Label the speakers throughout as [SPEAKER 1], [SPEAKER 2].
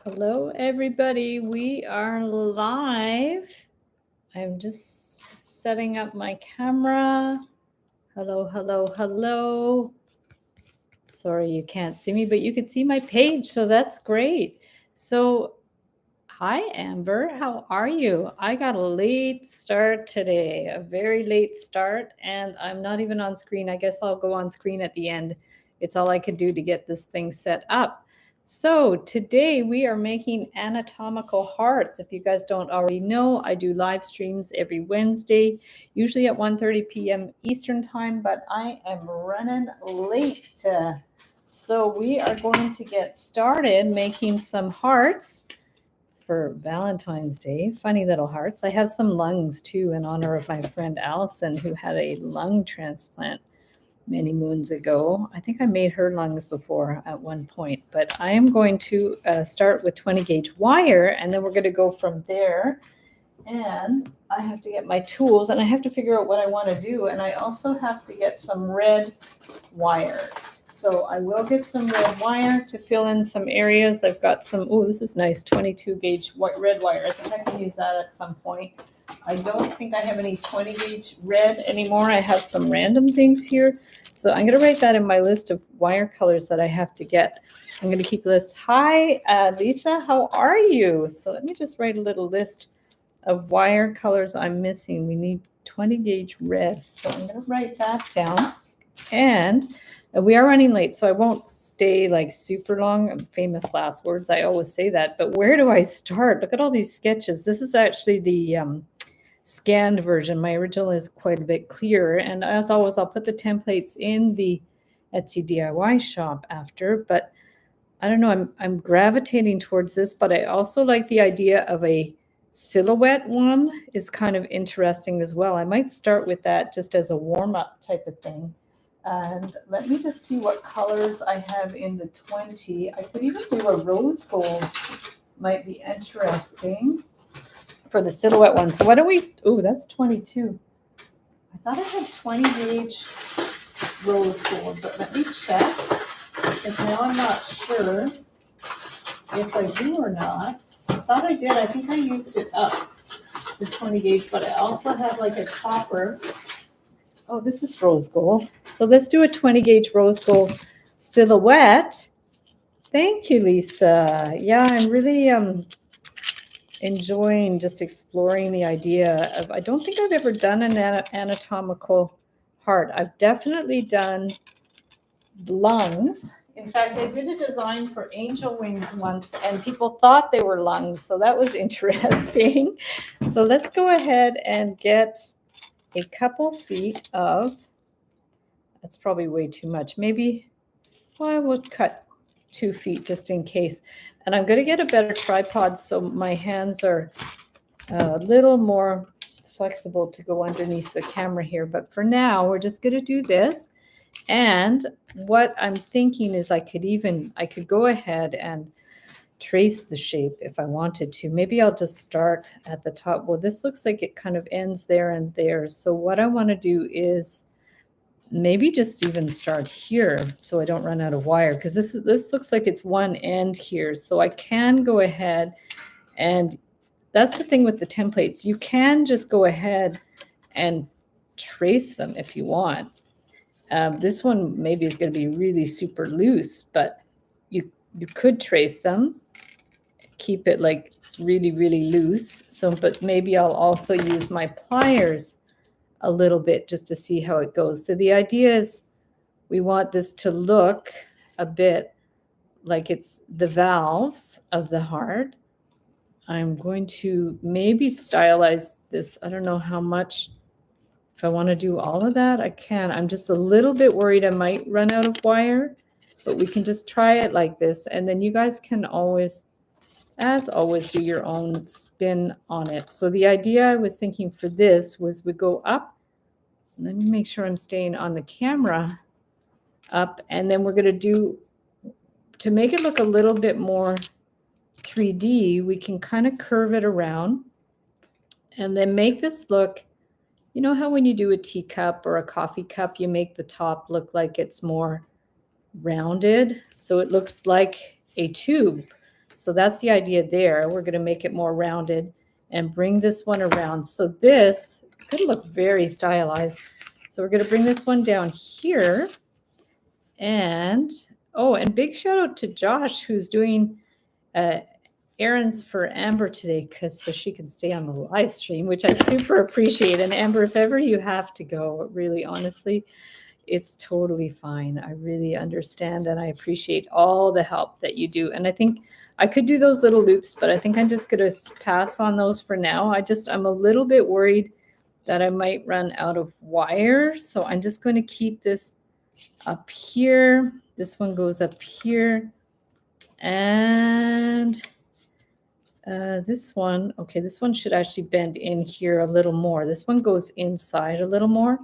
[SPEAKER 1] Hello, everybody. We are live. I'm just setting up my camera. Hello, hello, hello. Sorry you can't see me, but you can see my page, so that's great. So, hi, Amber. How are you? I got a late start today, a very late start, and I'm not even on screen. I guess I'll go on screen at the end. It's all I could do to get this thing set up. So today we are making anatomical hearts. If you guys don't already know, I do live streams every Wednesday, usually at 1:30 p.m. Eastern time, but I am running late. So we are going to get started making some hearts for Valentine's Day. Funny little hearts. I have some lungs too in honor of my friend Allison, who had a lung transplant many moons ago. I think I made her lungs before at one point, but I am going to start with 20 gauge wire, and then we're going to go from there. And I have to get my tools, and I have to figure out what I want to do, and I also have to get some red wire. So I will get some red wire to fill in some areas. I've got some, oh, this is nice, 22 gauge red wire. I think I can use that at some point. I don't think I have any 20 gauge red anymore. I have some random things here. So I'm going to write that in my list of wire colors that I have to get. I'm going to keep this. Hi, Lisa, how are you? So let me just write a little list of wire colors I'm missing. We need 20 gauge red. So I'm going to write that down. And we are running late, so I won't stay like super long. Famous last words. I always say that. But where do I start? Look at all these sketches. This is actually the scanned version. My original is quite a bit clearer. And as always, I'll put the templates in the Etsy DIY shop after. But I don't know, I'm gravitating towards this, but I also like the idea of a silhouette one is kind of interesting as well. I might start with that just as a warm-up type of thing. And let me just see what colors I have in the 20. I could even do a rose gold, might be interesting for the silhouette one. So why don't we, oh, that's 22. I thought I had 20 gauge rose gold, but let me check, because now I'm not sure if I do or not. I thought I did. I think I used it up, the 20 gauge, but I also have like a copper. Oh, this is rose gold. So let's do a 20 gauge rose gold silhouette. Thank you, Lisa. Yeah, I'm really enjoying just exploring the idea of, I don't think I've ever done an anatomical heart. I've definitely done lungs. In fact, I did a design for angel wings once, and people thought they were lungs, so that was interesting. So let's go ahead and get a couple feet of, that's probably way too much. Maybe, well, I will cut 2 feet just in case. And I'm going to get a better tripod so my hands are a little more flexible to go underneath the camera here. But for now, we're just going to do this. And what I'm thinking is I could go ahead and trace the shape if I wanted to. Maybe I'll just start at the top. Well, this looks like it kind of ends there and there. So what I want to do is maybe just even start here so I don't run out of wire, because this looks like it's one end here. So I can go ahead, and that's the thing with the templates. You can just go ahead and trace them if you want. This one maybe is going to be really super loose, but you could trace them, keep it like really, really loose. So, but maybe I'll also use my pliers a little bit just to see how it goes. So the idea is we want this to look a bit like it's the valves of the heart. I'm going to maybe stylize this. I don't know how much. If I want to do all of that, I can. I'm just a little bit worried I might run out of wire, but we can just try it like this. And then you guys can always, as always, do your own spin on it. So the idea I was thinking for this was we go up. Let me make sure I'm staying on the camera, up, and then we're going to do, to make it look a little bit more 3D, we can kind of curve it around and then make this look, you know how when you do a teacup or a coffee cup, you make the top look like it's more rounded, so it looks like a tube. So that's the idea there. We're going to make it more rounded and bring this one around. So this, it's going to look very stylized. So we're going to bring this one down here. And, oh, and big shout out to Josh, who's doing errands for Amber today, so she can stay on the live stream, which I super appreciate. And Amber, if ever you have to go, really, honestly, it's totally fine. I really understand and I appreciate all the help that you do. And I think I could do those little loops, but I think I'm just going to pass on those for now. I'm a little bit worried that I might run out of wire. So I'm just going to keep this up here. This one goes up here. And this one, okay, this one should actually bend in here a little more. This one goes inside a little more.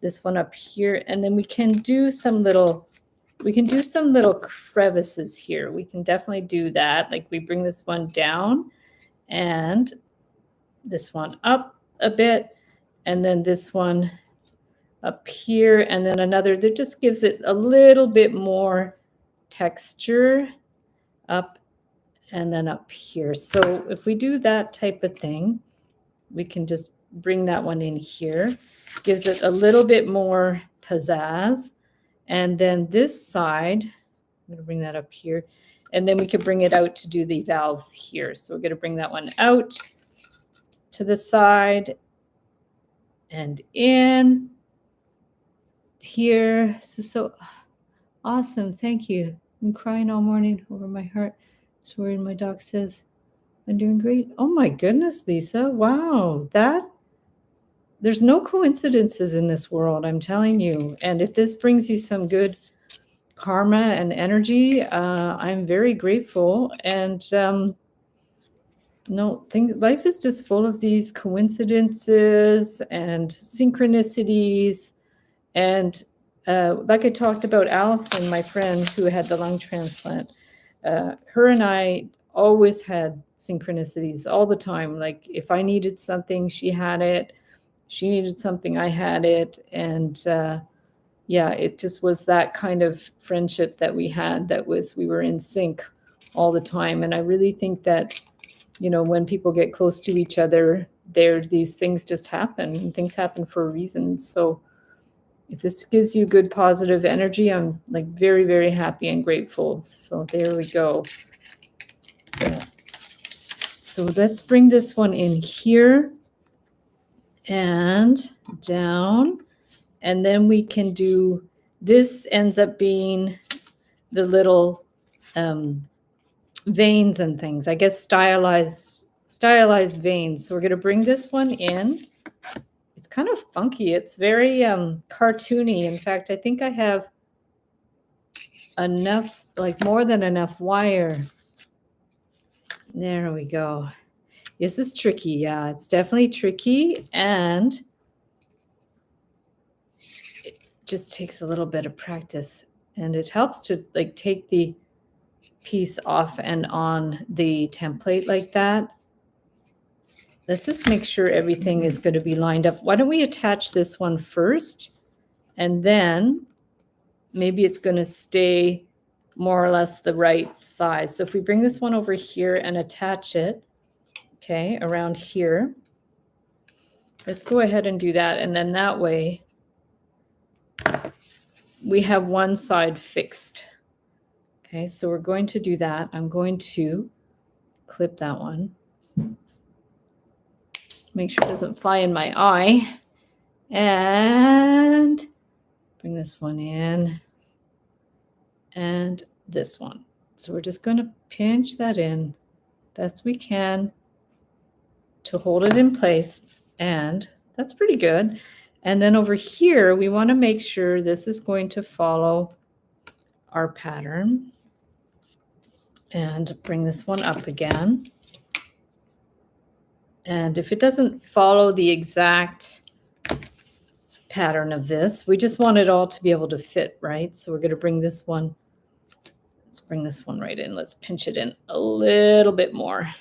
[SPEAKER 1] This one up here. And then we can do some little crevices here. We can definitely do that. Like we bring this one down and this one up a bit. And then this one up here. And then another that just gives it a little bit more texture up and then up here. So if we do that type of thing, we can just bring that one in here. Gives it a little bit more pizzazz. And then this side, I'm going to bring that up here. And then we could bring it out to do the valves here. So we're going to bring that one out to the side and in here. This is so awesome. Thank you. I'm crying all morning over my heart. Just worried my doc says I'm doing great. Oh my goodness, Lisa. Wow. There's no coincidences in this world, I'm telling you. And if this brings you some good karma and energy, I'm very grateful. And life is just full of these coincidences and synchronicities. And like I talked about Allison, my friend who had the lung transplant, her and I always had synchronicities all the time. Like if I needed something, she had it. She needed something, I had it. And it just was that kind of friendship that we had we were in sync all the time. And I really think that, when people get close to each other, these things just happen and things happen for a reason. So if this gives you good positive energy, I'm like very, very happy and grateful. So there we go. Yeah. So let's bring this one in here and down. And then we can do, this ends up being the little veins and things, I guess stylized veins. So we're going to bring this one in. It's kind of funky. It's very cartoony. In fact, I think I have enough, like more than enough wire. There we go. This is tricky. Yeah, it's definitely tricky. And it just takes a little bit of practice. And it helps to like take the piece off and on the template like that. Let's just make sure everything is going to be lined up. Why don't we attach this one first? And then maybe it's going to stay more or less the right size. So if we bring this one over here and attach it, okay, around here, let's go ahead and do that. And then that way we have one side fixed. Okay, so we're going to do that. I'm going to clip that one. Make sure it doesn't fly in my eye. And bring this one in. And this one. So we're just going to pinch that in best we can to hold it in place. And that's pretty good. And then over here, we want to make sure this is going to follow our pattern. And bring this one up again. And if it doesn't follow the exact pattern of this, we just want it all to be able to fit, right? So we're going to bring this one. Let's bring this one right in. Let's pinch it in a little bit more.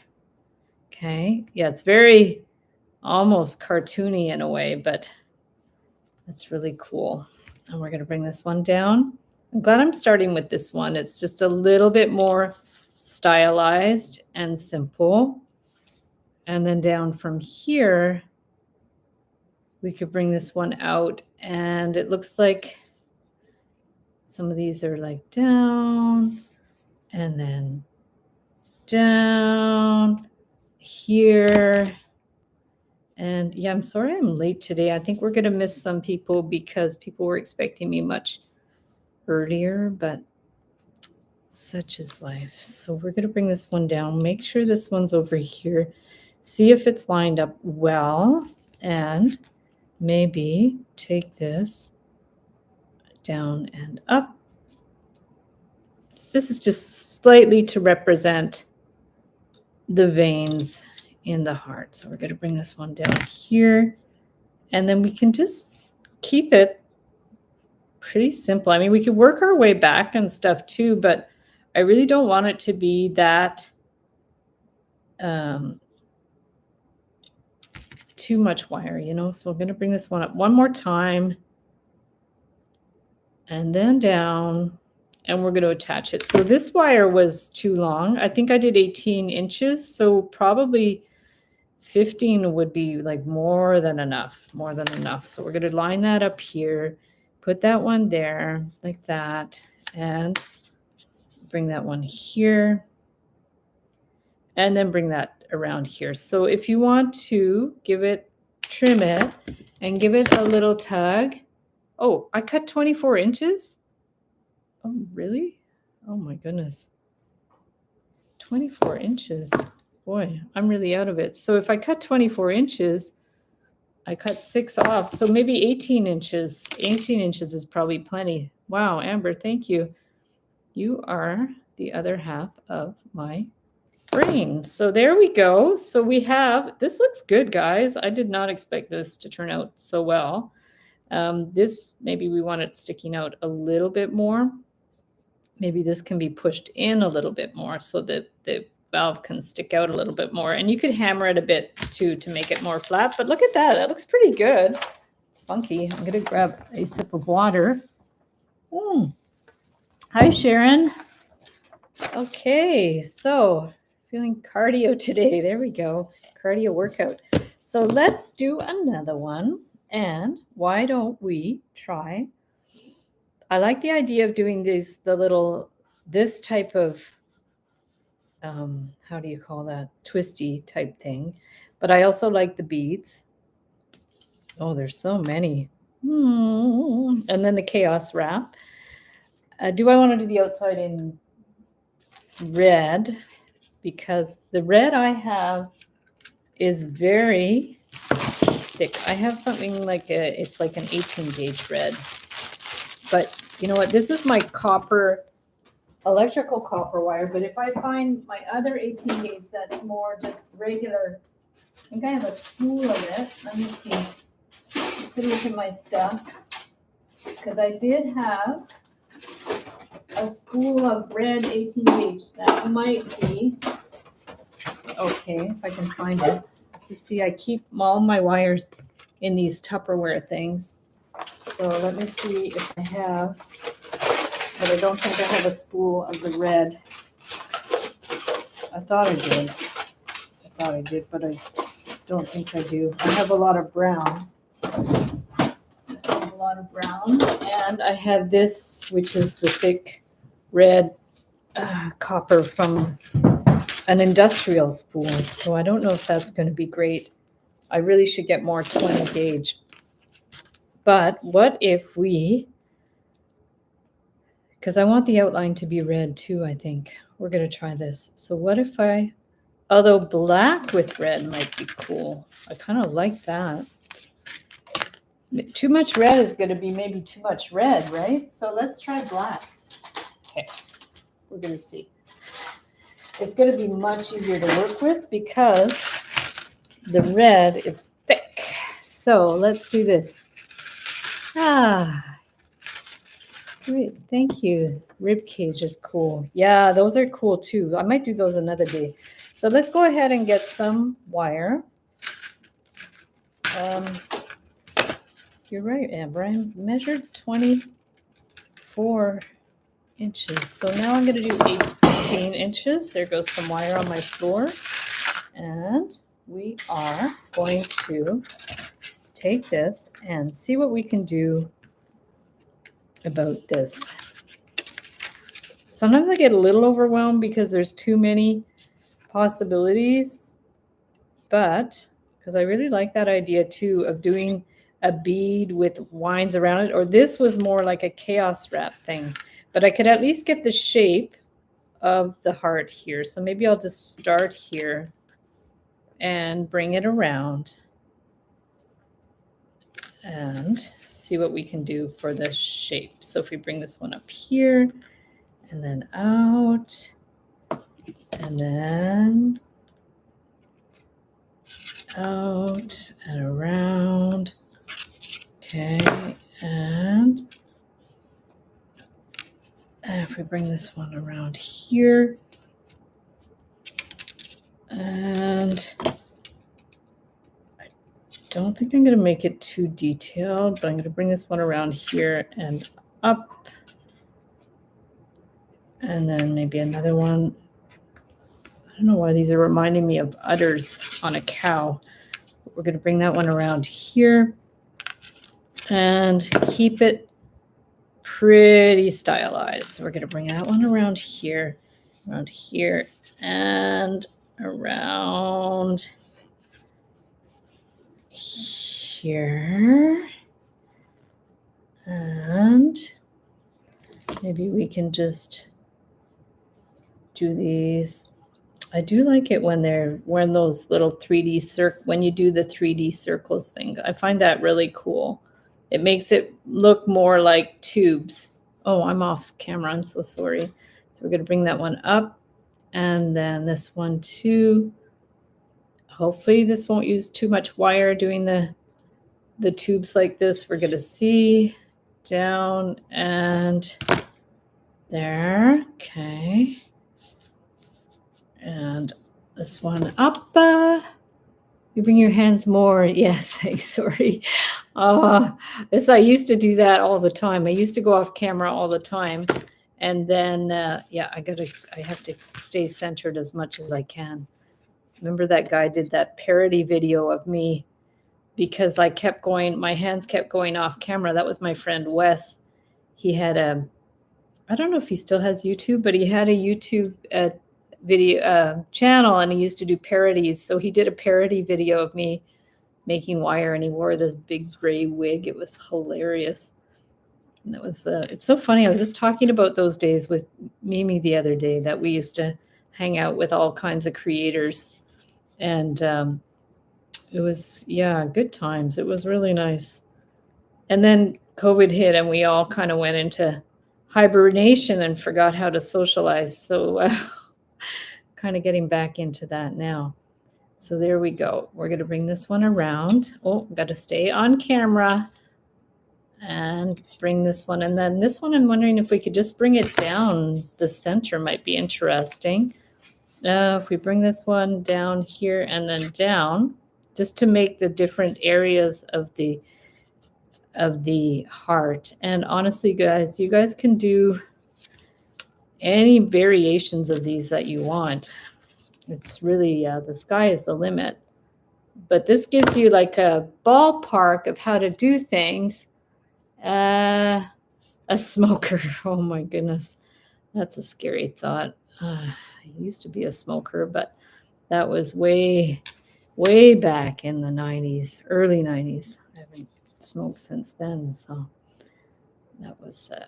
[SPEAKER 1] Okay. Yeah, it's very almost cartoony in a way, but that's really cool. And we're going to bring this one down. I'm glad I'm starting with this one. It's just a little bit more stylized and simple. And then down from here, we could bring this one out, and it looks like some of these are like down and then down here. And yeah, I'm sorry I'm late today. I think we're going to miss some people because people were expecting me much earlier, but such is life. So we're going to bring this one down, make sure this one's over here, see if it's lined up well, and maybe take this down and up. This is just slightly to represent the veins in the heart. So we're going to bring this one down here, and then we can just keep it pretty simple. I mean, we could work our way back and stuff too, but I really don't want it to be that too much wire, you know. So I'm going to bring this one up one more time and then down, and we're going to attach it. So this wire was too long. I think I did 18 inches, so probably 15 would be like more than enough. So we're going to line that up here, put that one there like that, and bring that one here, and then bring that around here. So if you want to trim it and give it a little tug. Oh, I cut 24 inches. Oh, really? Oh my goodness. 24 inches. Boy, I'm really out of it. So if I cut 24 inches, I cut 6 off. So maybe 18 inches. 18 inches is probably plenty. Wow, Amber, thank you. You are the other half of my brain. So there we go. So we have, this looks good, guys. I did not expect this to turn out so well. This, maybe we want it sticking out a little bit more. Maybe this can be pushed in a little bit more so that the valve can stick out a little bit more. And you could hammer it a bit too to make it more flat. But look at that. That looks pretty good. It's funky. I'm going to grab a sip of water. Hi, Sharon. Okay, so feeling cardio today. There we go. Cardio workout. So let's do another one. And why don't we try? I like the idea of doing this type of, how do you call that? Twisty type thing. But I also like the beads. Oh, there's so many. And then the chaos wrap. Do I want to do the outside in red? Because the red I have is very thick. I have something like it's like an 18 gauge red. But you know what? This is my electrical copper wire. But if I find my other 18 gauge that's more just regular, I think I have a spool of it. Let me see. Let's look at my stuff. Because I did have a spool of red 18 gauge that might be okay if I can find it. So see, I keep all my wires in these Tupperware things. So let me see if I have, but I don't think I have a spool of the red. I thought I did, but I don't think I do. I have a lot of brown. And I have this, which is the thick red copper from an industrial spool. So I don't know if that's going to be great. I really should get more 20 gauge. But what if because I want the outline to be red too, I think. We're going to try this. So what if although black with red might be cool. I kind of like that. Too much red is going to be maybe too much red, right? So let's try black. Okay, we're going to see. It's going to be much easier to work with because the red is thick. So let's do this. Great, thank you. Rib cage is cool. Yeah, those are cool too. I might do those another day. So let's go ahead and get some wire. You're right, Amber. I measured 24 inches. So now I'm going to do 15 inches. There goes some wire on my floor. And we are going to take this and see what we can do about this. Sometimes I get a little overwhelmed because there's too many possibilities, but because I really like that idea too of doing a bead with wines around it, or this was more like a chaos wrap thing, but I could at least get the shape of the heart here. So maybe I'll just start here and bring it around and see what we can do for the shape. So if we bring this one up here and then out and then out and around. Okay, and if we bring this one around here and I don't think I'm going to make it too detailed, but I'm going to bring this one around here and up. And then maybe another one. I don't know why these are reminding me of udders on a cow. We're going to bring that one around here and keep it pretty stylized. So we're going to bring that one around here, and around here. And maybe we can just do these. I do like it when those little 3D when you do the 3D circles thing. I find that really cool. It makes it look more like tubes. Oh, I'm off camera. I'm so sorry. So we're going to bring that one up and then this one too. Hopefully this won't use too much wire doing the tubes like this. We're going to see down and there. Okay. And this one up. You bring your hands more. Yes, sorry. I used to do that all the time. I used to go off camera all the time. And then, yeah, I have to stay centered as much as I can. Remember that guy did that parody video of me because my hands kept going off camera. That was my friend Wes. He had I don't know if he still has YouTube, but he had a YouTube video channel and he used to do parodies. So he did a parody video of me making wire and he wore this big gray wig. It was hilarious. And that was it's so funny. I was just talking about those days with Mimi the other day that we used to hang out with all kinds of creators. And it was, yeah, good times. It was really nice. And then COVID hit and we all kind of went into hibernation and forgot how to socialize. So kind of getting back into that now. So there we go. We're going to bring this one around. Oh, got to stay on camera and bring this one. And then this one, I'm wondering if we could just bring it down. The center might be interesting. If we bring this one down here and then down, just to make the different areas of the heart. And honestly, guys, you guys can do any variations of these that you want. It's really, the sky is the limit. But this gives you like a ballpark of how to do things. A smoker. Oh my goodness. That's a scary thought. I used to be a smoker, but that was way, way back in the 90s, early 90s. I haven't smoked since then. So that was a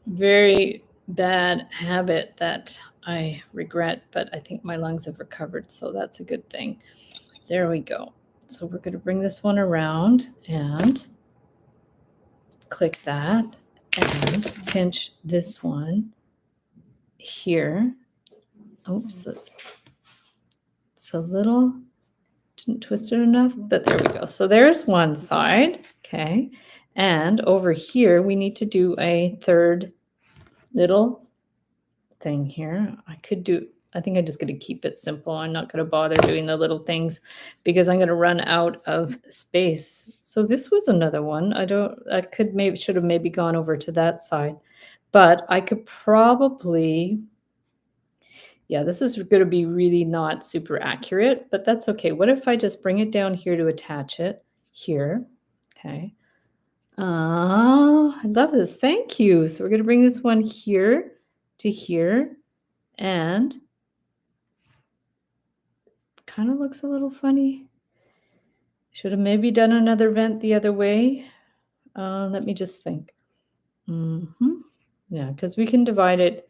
[SPEAKER 1] very bad habit that I regret, but I think my lungs have recovered, so that's a good thing. There we go. So we're going to bring this one around and click that and pinch this one here. Oops, it's a little, didn't twist it enough, but there we go. So there's one side, okay. And over here, we need to do a third little thing here. I think I'm just going to keep it simple. I'm not going to bother doing the little things because I'm going to run out of space. So this was another one. Should have maybe gone over to that side, but I could probably Yeah, this is going to be really not super accurate, but that's okay. What if I just bring it down here to attach it here? Okay. I love this. Thank you. So we're going to bring this one here to here, and kind of looks a little funny. Should have maybe done another vent the other way. Let me just think. Yeah, because we can divide it.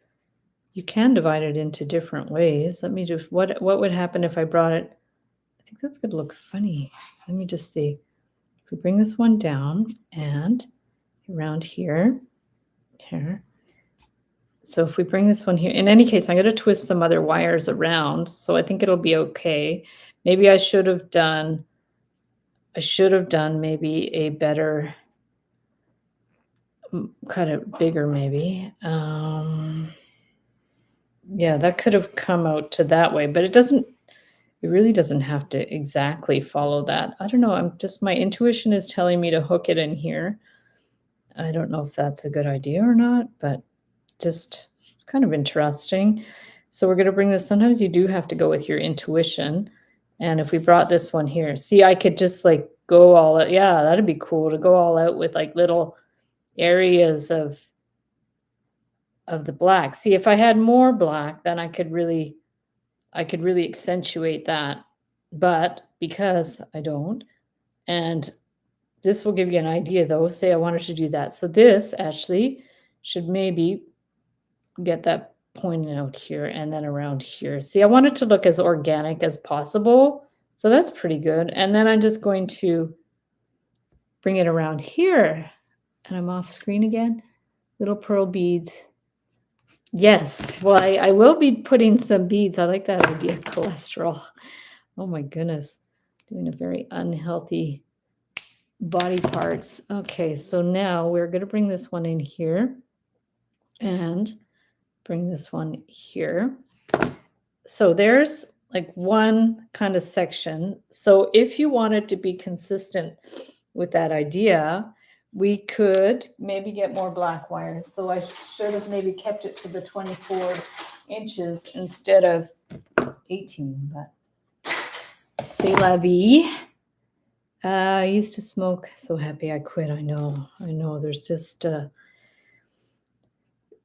[SPEAKER 1] You can divide it into different ways. Let me just, what would happen if I brought it? I think that's going to look funny. Let me just see. If we bring this one down and around here. So if we bring this one here, in any case, I'm going to twist some other wires around. So I think it'll be okay. Maybe I should have done maybe a better, kind of bigger maybe. Yeah, that could have come out to that way, but it really doesn't have to exactly follow that. I don't know. My intuition is telling me to hook it in here. I don't know if that's a good idea or not, but it's kind of interesting. So we're going to bring this. Sometimes you do have to go with your intuition. And if we brought this one here, see, I could just like go all out. Yeah, that'd be cool to go all out with like little areas of the black. See, if I had more black, then I could really accentuate that. But because I don't, and this will give you an idea though, say I wanted to do that. So this actually should maybe get that pointed out here and then around here. See, I want it to look as organic as possible. So that's pretty good. And then I'm just going to bring it around here. And I'm off screen again. Little pearl beads. Yes, well, I will be putting some beads. I like that idea. Cholesterol. Oh my goodness. Doing a very unhealthy body parts. Okay, so now we're going to bring this one in here and bring this one here. So there's like one kind of section. So if you wanted to be consistent with that idea, we could maybe get more black wires. So I should have maybe kept it to the 24 inches instead of 18, but c'est la vie. I used to smoke. So happy I quit. I know. There's just,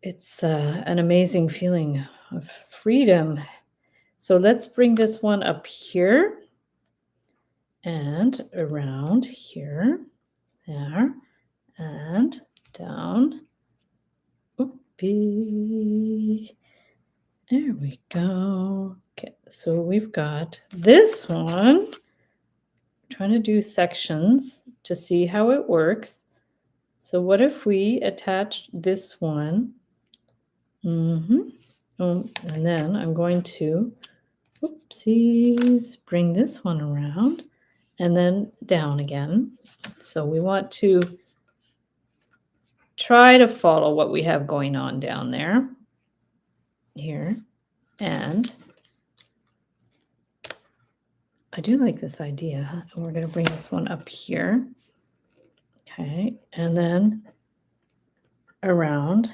[SPEAKER 1] it's an amazing feeling of freedom. So let's bring this one up here and around here, there, and down. Oopie. There we go. Okay, so we've got this one. I'm trying to do sections to see how it works. So what if we attach this one? And then I'm going to, oopsies, bring this one around and then down again. So we want to try to follow what we have going on down there, here. And I do like this idea. And we're going to bring this one up here. Okay, and then around.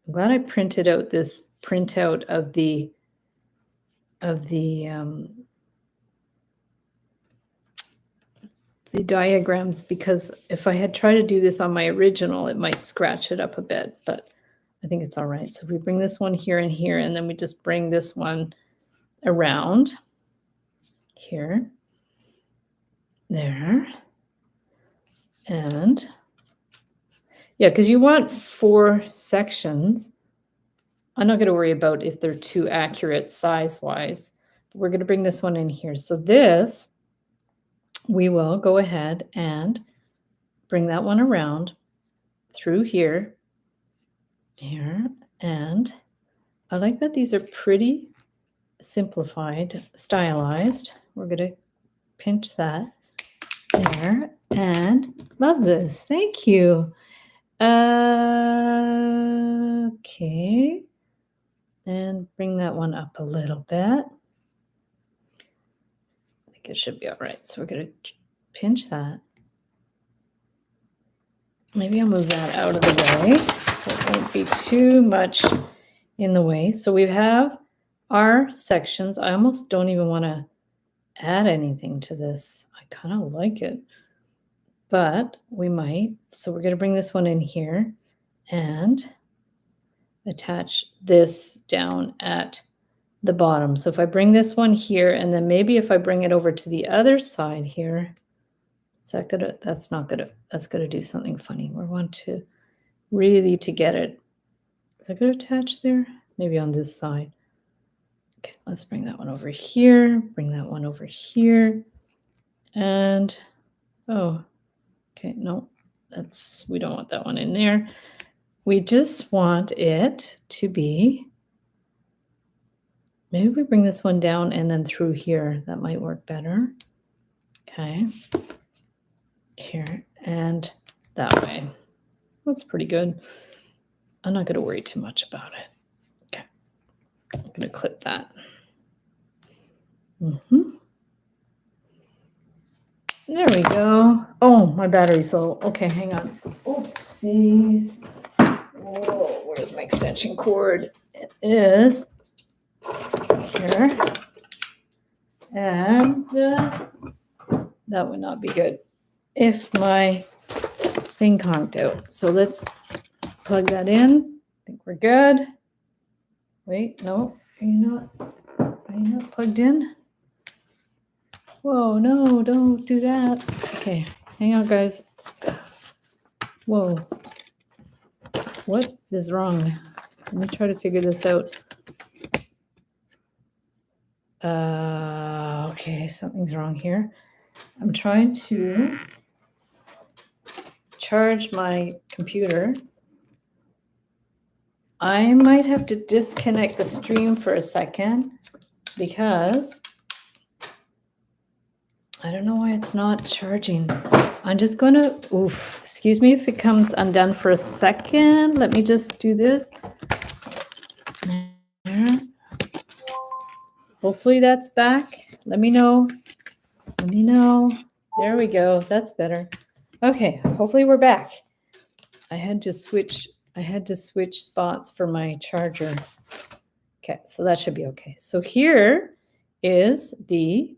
[SPEAKER 1] I'm glad I printed out this printout of the diagrams, because if I had tried to do this on my original, it might scratch it up a bit, but I think it's all right. So if we bring this one here and here, and then we just bring this one around here, there, and yeah, because you want 4 sections. I'm not going to worry about if they're too accurate size-wise. We're going to bring this one in here. So this, we will go ahead and bring that one around through here, and I like that these are pretty simplified, stylized. We're going to pinch that there, and love this. Thank you. Okay. And bring that one up a little bit. I think it should be all right. So we're going to pinch that. Maybe I'll move that out of the way so it won't be too much in the way. So we have our sections. I almost don't even want to add anything to this. I kind of like it, but we might. So we're going to bring this one in here and attach this down at the bottom. So if I bring this one here, and then maybe if I bring it over to the other side here, is that gonna, that's not gonna, that's gonna do something funny. We want to really to get it. Is that gonna attach there? Maybe on this side. Okay, let's bring that one over here, bring that one over here. And, oh, okay, no, that's, we don't want that one in there. We just want it to be, maybe we bring this one down and then through here. That might work better. Okay. Here and that way. That's pretty good. I'm not going to worry too much about it. Okay. I'm going to clip that. There we go. Oh, my battery's low. Okay, hang on. Oopsies. Whoa, where's my extension cord? It is here. And that would not be good if my thing conked out. So let's plug that in. I think we're good. Wait, no, are you not plugged in? Whoa, no, don't do that. Okay, hang on, guys. Whoa. What is wrong? Let me try to figure this out. Okay, something's wrong here. I'm trying to charge my computer. I might have to disconnect the stream for a second because I don't know why it's not charging. I'm just going to, excuse me if it comes undone for a second. Let me just do this. There. Hopefully that's back. Let me know. Let me know. There we go. That's better. Okay, hopefully we're back. I had to switch spots for my charger. Okay, so that should be okay. So here is the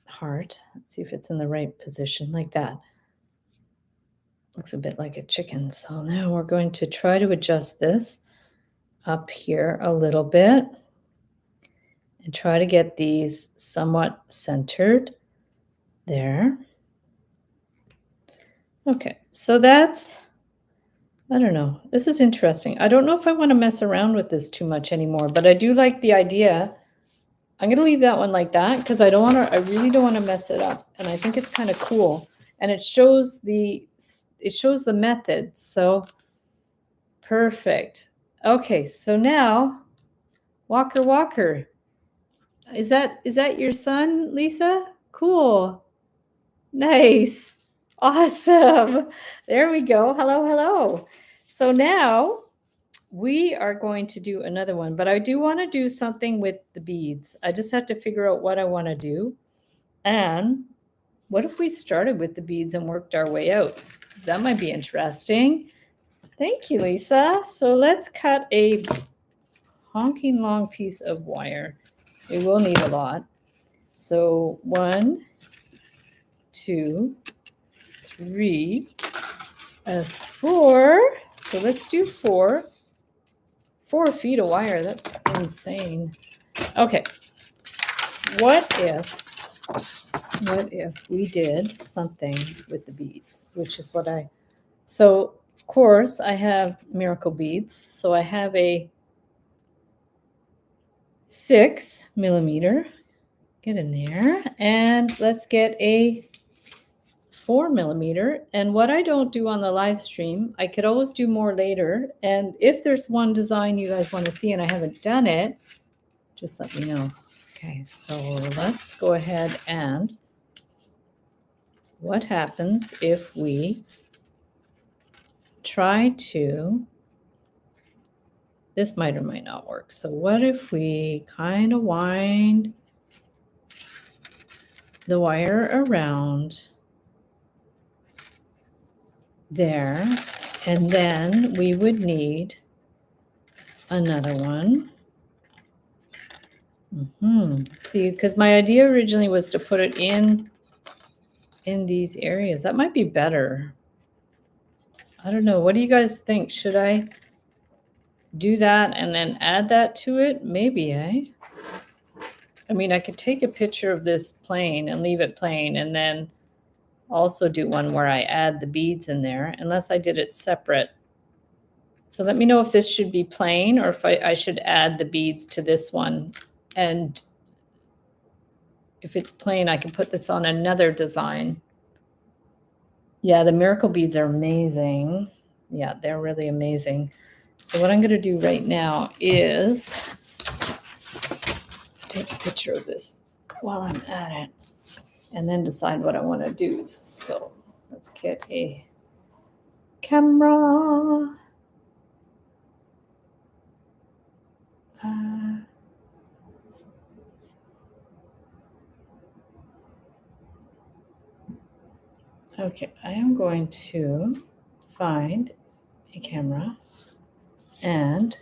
[SPEAKER 1] heart. Let's see if it's in the right position, like that. Looks a bit like a chicken. So now we're going to try to adjust this up here a little bit and try to get these somewhat centered there. Okay, so that's, I don't know. This is interesting. I don't know if I want to mess around with this too much anymore, but I do like the idea. I'm going to leave that one like that because I really don't want to mess it up. And I think it's kind of cool. And it shows the method. So perfect. Okay, so now Walker. Is that your son, Lisa? Cool. Nice. Awesome. There we go. Hello. So now we are going to do another one, but I do want to do something with the beads. I just have to figure out what I want to do. And what if we started with the beads and worked our way out? That might be interesting. Thank you, Lisa. So let's cut a honking long piece of wire. We will need a lot. So 1, 2, 3, 4. So let's do 4. 4 feet of wire. That's insane. Okay. What if we did something with the beads, which is what so of course I have miracle beads. So I have a 6 millimeter. Get in there. And let's get a 4 millimeter. And what I don't do on the live stream, I could always do more later. And if there's one design you guys want to see and I haven't done it, just let me know. Okay, so let's go ahead and what happens if we try to, this might or might not work. So what if we kind of wind the wire around there, and then we would need another one See, because my idea originally was to put it in these areas. That might be better. I don't know. What do you guys think? Should I do that and then add that to it? Maybe, eh? I mean, I could take a picture of this plain and leave it plain and then also do one where I add the beads in there, unless I did it separate. So let me know if this should be plain or if I should add the beads to this one. And if it's plain, I can put this on another design. Yeah, the miracle beads are amazing. Yeah, they're really amazing. So what I'm going to do right now is take a picture of this while I'm at it and then decide what I want to do. So let's get a camera. Okay, I am going to find a camera, and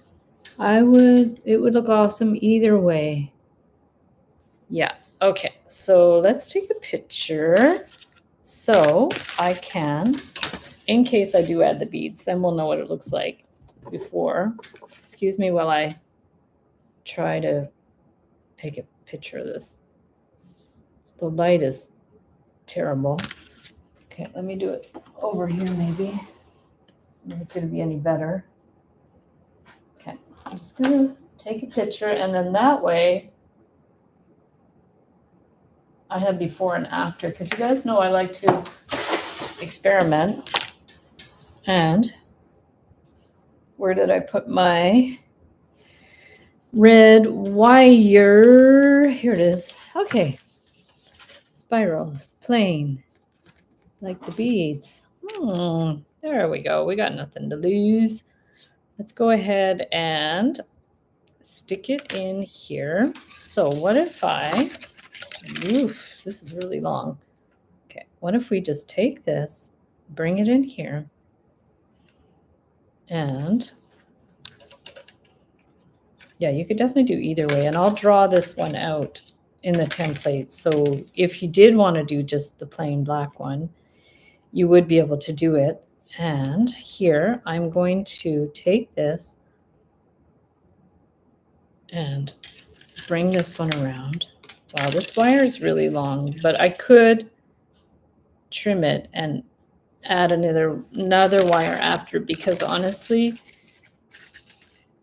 [SPEAKER 1] it would look awesome either way. Yeah, okay, so let's take a picture so I can, in case I do add the beads, then we'll know what it looks like before. Excuse me while I try to take a picture of this. The light is terrible. Okay, let me do it over here maybe. If it's going to be any better. Okay, I'm just going to take a picture, and then that way I have before and after, because you guys know I like to experiment. And where did I put my red wire? Here it is. Okay, spirals, plain, like the beads. There we go. We got nothing to lose. Let's go ahead and stick it in here. So what if this is really long. Okay, what if we just take this, bring it in here, and yeah, you could definitely do either way. And I'll draw this one out in the template. So if you did want to do just the plain black one, you would be able to do it. And here I'm going to take this and bring this one around. Wow, this wire is really long, but I could trim it and add another wire after, because honestly,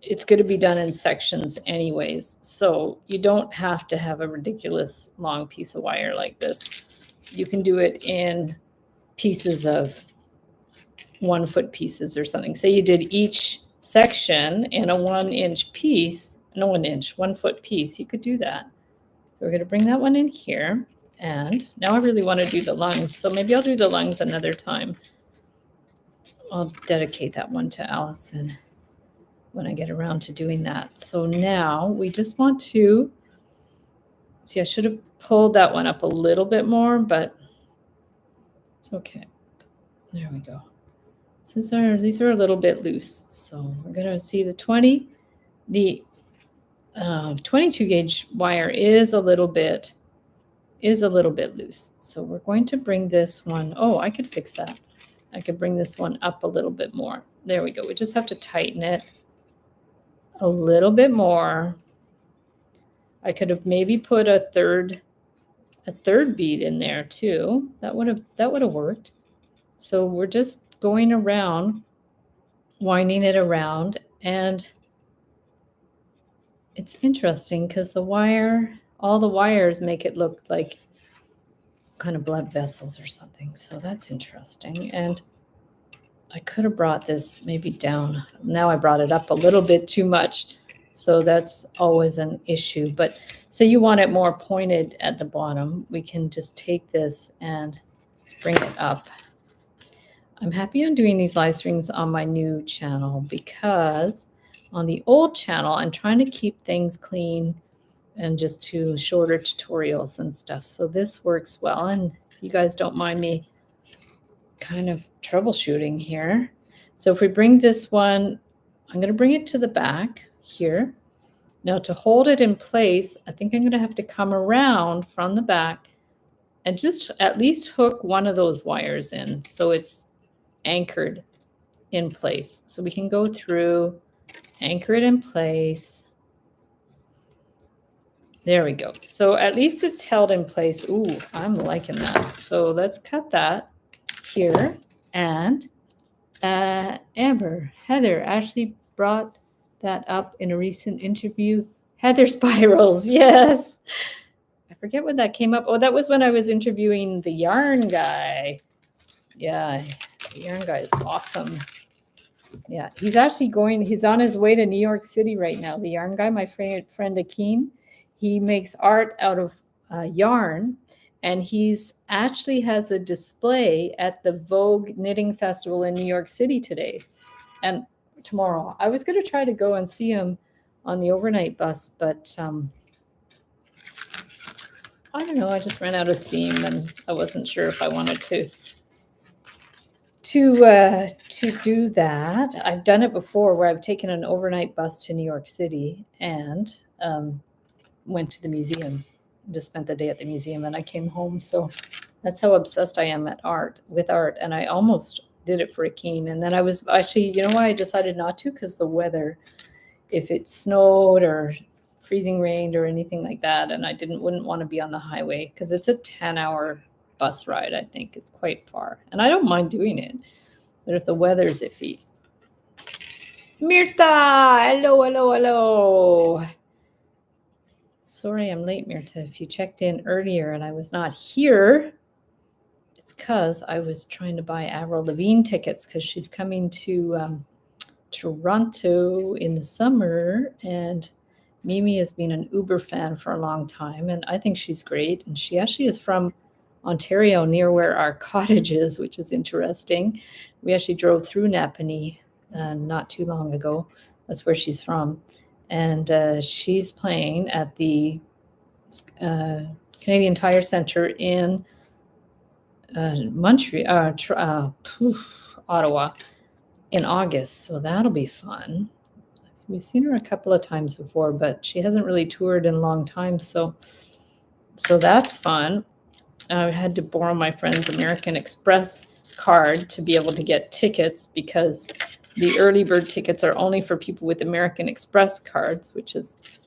[SPEAKER 1] it's going to be done in sections anyways. So you don't have to have a ridiculous long piece of wire like this. You can do it in pieces of 1 foot pieces or something. Say you did each section in a 1 inch piece, no 1 inch, 1 foot piece, you could do that. So we're going to bring that one in here. And now I really want to do the lungs. So maybe I'll do the lungs another time. I'll dedicate that one to Allison when I get around to doing that. So now we just want to see, I should have pulled that one up a little bit more, but it's okay. There we go. These are a little bit loose. So we're going to see the 22 gauge wire is a little bit loose. So we're going to bring this one. Oh, I could fix that. I could bring this one up a little bit more. There we go. We just have to tighten it a little bit more. I could have maybe put a third bead in there too. That would have worked. So we're just going around, winding it around, and it's interesting because all the wires make it look like kind of blood vessels or something. So that's interesting. And I could have brought this maybe down. Now I brought it up a little bit too much. So that's always an issue. But say you want it more pointed at the bottom, we can just take this and bring it up. I'm happy I'm doing these live streams on my new channel, because on the old channel, I'm trying to keep things clean and just do shorter tutorials and stuff. So this works well, and you guys don't mind me kind of troubleshooting here. So if we bring this one, I'm going to bring it to the back here, Now to hold it in place, I think I'm going to have to come around from the back and just at least hook one of those wires in so it's anchored in place. So we can go through, anchor it in place. There we go. So at least it's held in place. Ooh, I'm liking that. So let's cut that here. And Amber, Heather actually brought that up in a recent interview. Heather spirals, yes. I forget when that came up. Oh, that was when I was interviewing the yarn guy. Yeah, the yarn guy is awesome. Yeah, he's on his way to New York City right now. The yarn guy, my friend Akin, he makes art out of yarn, and he's actually has a display at the Vogue Knitting Festival in New York City today and tomorrow. I was going to try to go and see him on the overnight bus, but I don't know. I just ran out of steam, and I wasn't sure if I wanted to do that. I've done it before where I've taken an overnight bus to New York City and went to the museum, just spent the day at the museum, and I came home. So that's how obsessed I am with art. And I almost did it for Akin. And then I was actually, you know why I decided not to? Because the weather, if it snowed or freezing rained or anything like that, and I wouldn't want to be on the highway because it's a 10-hour bus ride. I think it's quite far, and I don't mind doing it, but if the weather's iffy. Mirta, hello. Sorry I'm late, Mirta. If you checked in earlier and I was not here, it's because I was trying to buy Avril Lavigne tickets because she's coming to Toronto in the summer, and Mimi has been an Uber fan for a long time, and I think she's great. And she actually is from Ontario, near where our cottage is, which is interesting. We actually drove through Napanee not too long ago. That's where she's from. And she's playing at the Canadian Tire Centre in Ottawa in August. So that'll be fun. We've seen her a couple of times before, but she hasn't really toured in a long time. So that's fun. I had to borrow my friend's American Express card to be able to get tickets because the early bird tickets are only for people with American Express cards, which is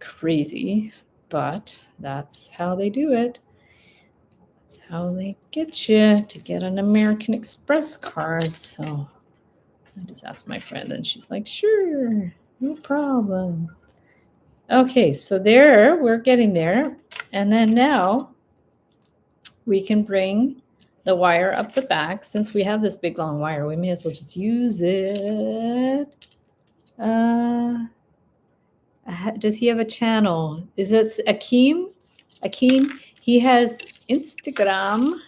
[SPEAKER 1] crazy, but that's how they do it. That's how they get you to get an American Express card. So I just asked my friend and she's like, sure, no problem. Okay, so there, we're getting there. And then now we can bring the wire up the back. Since we have this big long wire, we may as well just use it. Does he have a channel? Is it Akeem? He has Instagram.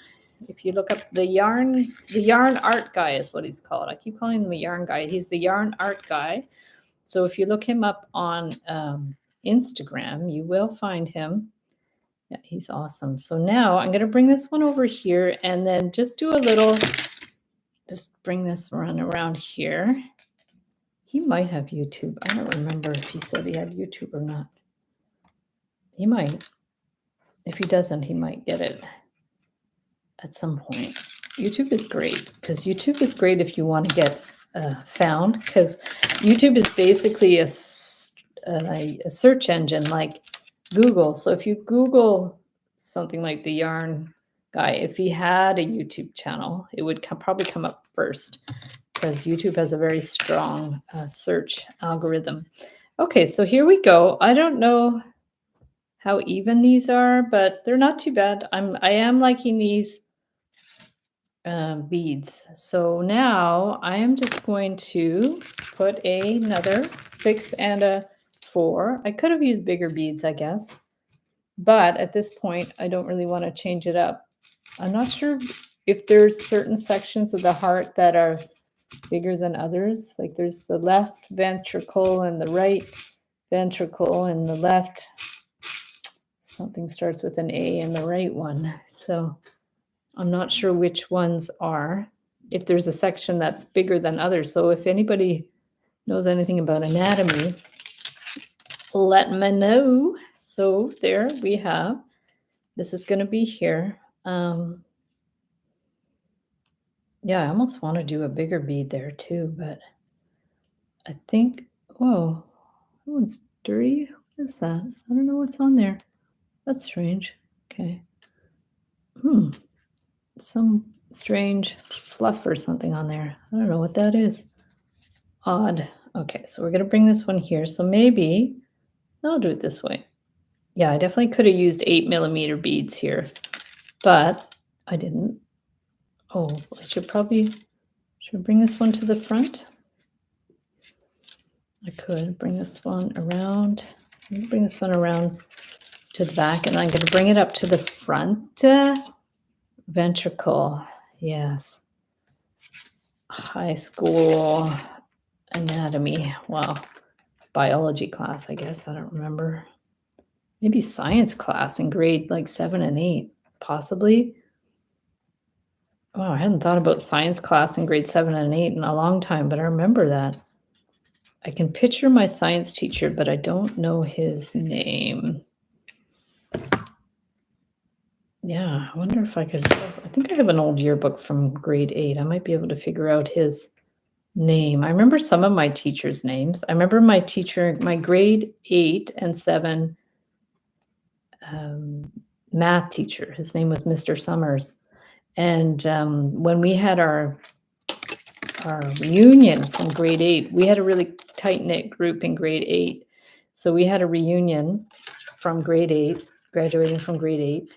[SPEAKER 1] If you look up the yarn art guy is what he's called. I keep calling him a yarn guy. He's the yarn art guy. So if you look him up on Instagram, you will find him. Yeah, he's awesome. So now I'm going to bring this one over here and then just bring this run around here. He might have YouTube. I don't remember if he said he had YouTube or not. He might. If he doesn't, he might get it at some point. YouTube is great because YouTube is great if you want to get found, because YouTube is basically a search engine like Google. So if you Google something like the yarn guy, if he had a YouTube channel, it would probably come up first because YouTube has a very strong search algorithm. Okay, so here we go. I don't know how even these are, but they're not too bad. I am liking these beads. So now I am just going to put another 6 and a 4. I could have used bigger beads, I guess, but at this point I don't really want to change it up. I'm not sure if there's certain sections of the heart that are bigger than others. Like there's the left ventricle and the right ventricle, and the left something starts with an A in the right one. So I'm not sure which ones are, if there's a section that's bigger than others. So if anybody knows anything about anatomy, let me know. So there we have. This is going to be here. Yeah, I almost want to do a bigger bead there too, but I think, whoa, that one's dirty. What is that? I don't know what's on there. That's strange. Okay. Some strange fluff or something on there. I don't know what that is. Odd. Okay, so we're going to bring this one here. So maybe I'll do it this way. Yeah, I definitely could have used 8mm beads here, but I didn't. Oh, I should bring this one to the front. I could bring this one around. Bring this one around to the back, and I'm going to bring it up to the front. Ventricle. Yes. High school anatomy. Wow. Biology class, I guess. I don't remember. Maybe science class in grade like 7 and 8, possibly. Oh, I hadn't thought about science class in grade 7 and 8 in a long time, but I remember that. I can picture my science teacher, but I don't know his name. Yeah, I wonder if I could. I think I have an old yearbook from grade 8. I might be able to figure out his name. I remember some of my teachers' names. I remember my teacher, my grade 8 and 7 math teacher. His name was Mr. Summers. And when we had our reunion from grade 8, we had a really tight-knit group in grade 8. So we had a reunion from grade 8, graduating from grade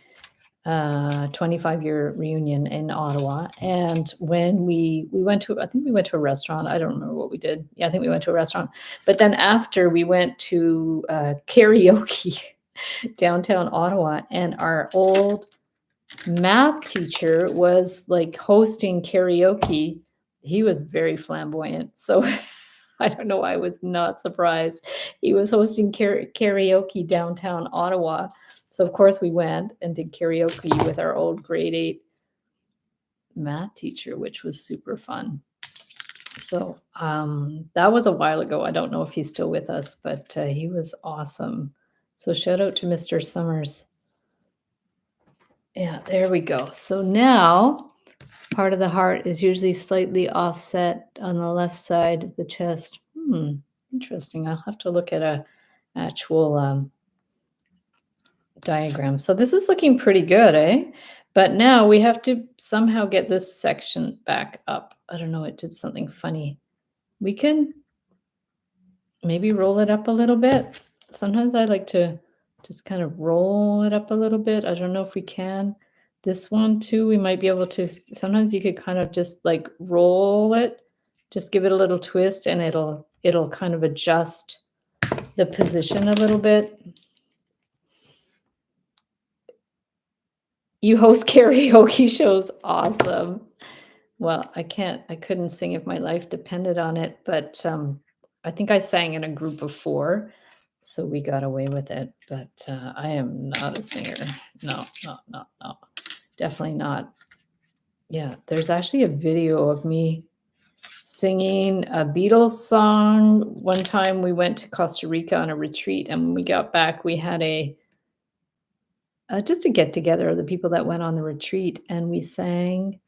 [SPEAKER 1] 8, 25-year reunion in Ottawa. And when we went to, I think we went to a restaurant. I don't remember what we did. Yeah, I think we went to a restaurant. But then after we went to karaoke downtown Ottawa, and our old math teacher was like hosting karaoke. He was very flamboyant. So I don't know why I was not surprised. He was hosting karaoke downtown Ottawa. So of course we went and did karaoke with our old grade 8 math teacher, which was super fun. So that was a while ago. I don't know if he's still with us, but he was awesome. So shout out to Mr. Summers. Yeah, there we go. So now part of the heart is usually slightly offset on the left side of the chest. Interesting. I'll have to look at a actual diagram. So this is looking pretty good, eh? But now we have to somehow get this section back up. I don't know, it did something funny. We can maybe roll it up a little bit. Sometimes I like to just kind of roll it up a little bit. I don't know if we can. This one too, we might be able to. Sometimes you could kind of just like roll it, just give it a little twist, and it'll kind of adjust the position a little bit. You host karaoke shows. Awesome. Well, I couldn't sing if my life depended on it, but I think I sang in a group of 4, so we got away with it. But I am not a singer. No. Definitely not. Yeah, there's actually a video of me singing a Beatles song. One time we went to Costa Rica on a retreat, and when we got back, we had just a get together of the people that went on the retreat, and we sang.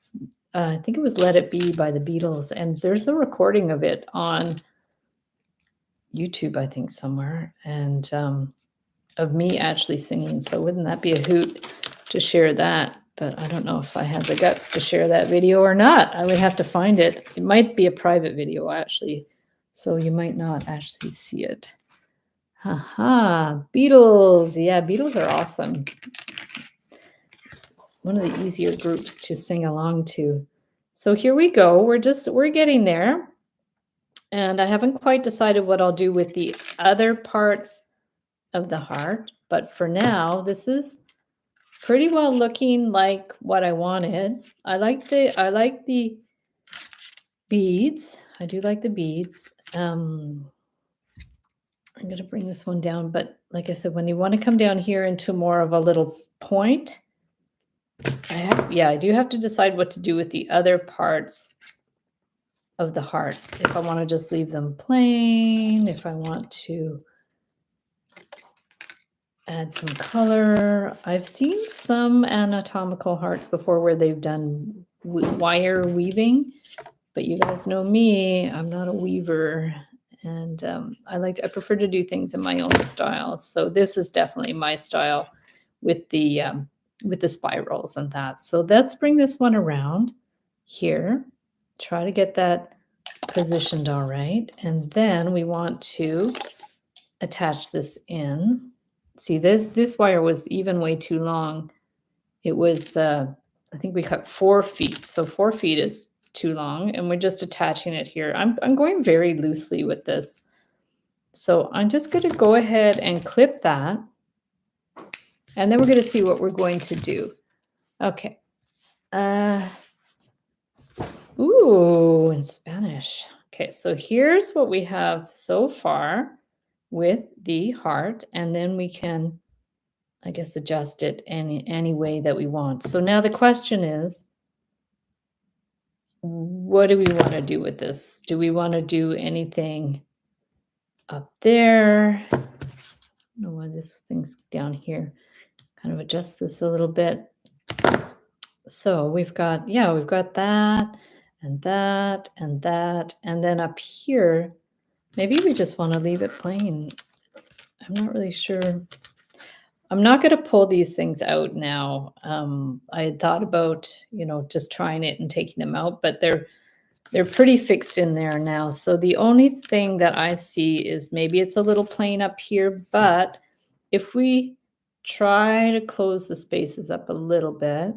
[SPEAKER 1] I think it was Let It Be by the Beatles, and there's a recording of it on YouTube, I think, somewhere, and of me actually singing. So wouldn't that be a hoot to share that? But I don't know if I have the guts to share that video or not. I would have to find it. It might be a private video, actually, so you might not actually see it. Haha, Beatles. Yeah, Beatles are awesome. One of the easier groups to sing along to. So here we go. We're getting there. And I haven't quite decided what I'll do with the other parts of the heart, but for now, this is pretty well looking like what I wanted. I like the beads. I do like the beads. I'm going to bring this one down, but like I said, when you want to come down here into more of a little point, I do have to decide what to do with the other parts of the heart. If I want to just leave them plain, if I want to add some color. I've seen some anatomical hearts before where they've done wire weaving, but you guys know me, I'm not a weaver, and I prefer to do things in my own style. So this is definitely my style with the spirals and that. So let's bring this one around here. Try to get that positioned all right, and then we want to attach this in. See, this wire was even way too long. It was I think we cut 4 feet, so 4 feet is too long, and we're just attaching it here. I'm going very loosely with this, so I'm just going to go ahead and clip that, and then we're going to see what we're going to do. Okay. Ooh, in Spanish. Okay, so here's what we have so far with the heart, and then we can, I guess, adjust it any way that we want. So now the question is, what do we want to do with this? Do we want to do anything up there? I don't know why this thing's down here. Kind of adjust this a little bit. So we've got that and that and that. And then up here, maybe we just want to leave it plain. I'm not really sure. I'm not going to pull these things out now. I had thought about, just trying it and taking them out, but they're pretty fixed in there now. So the only thing that I see is maybe it's a little plain up here, but if we try to close the spaces up a little bit,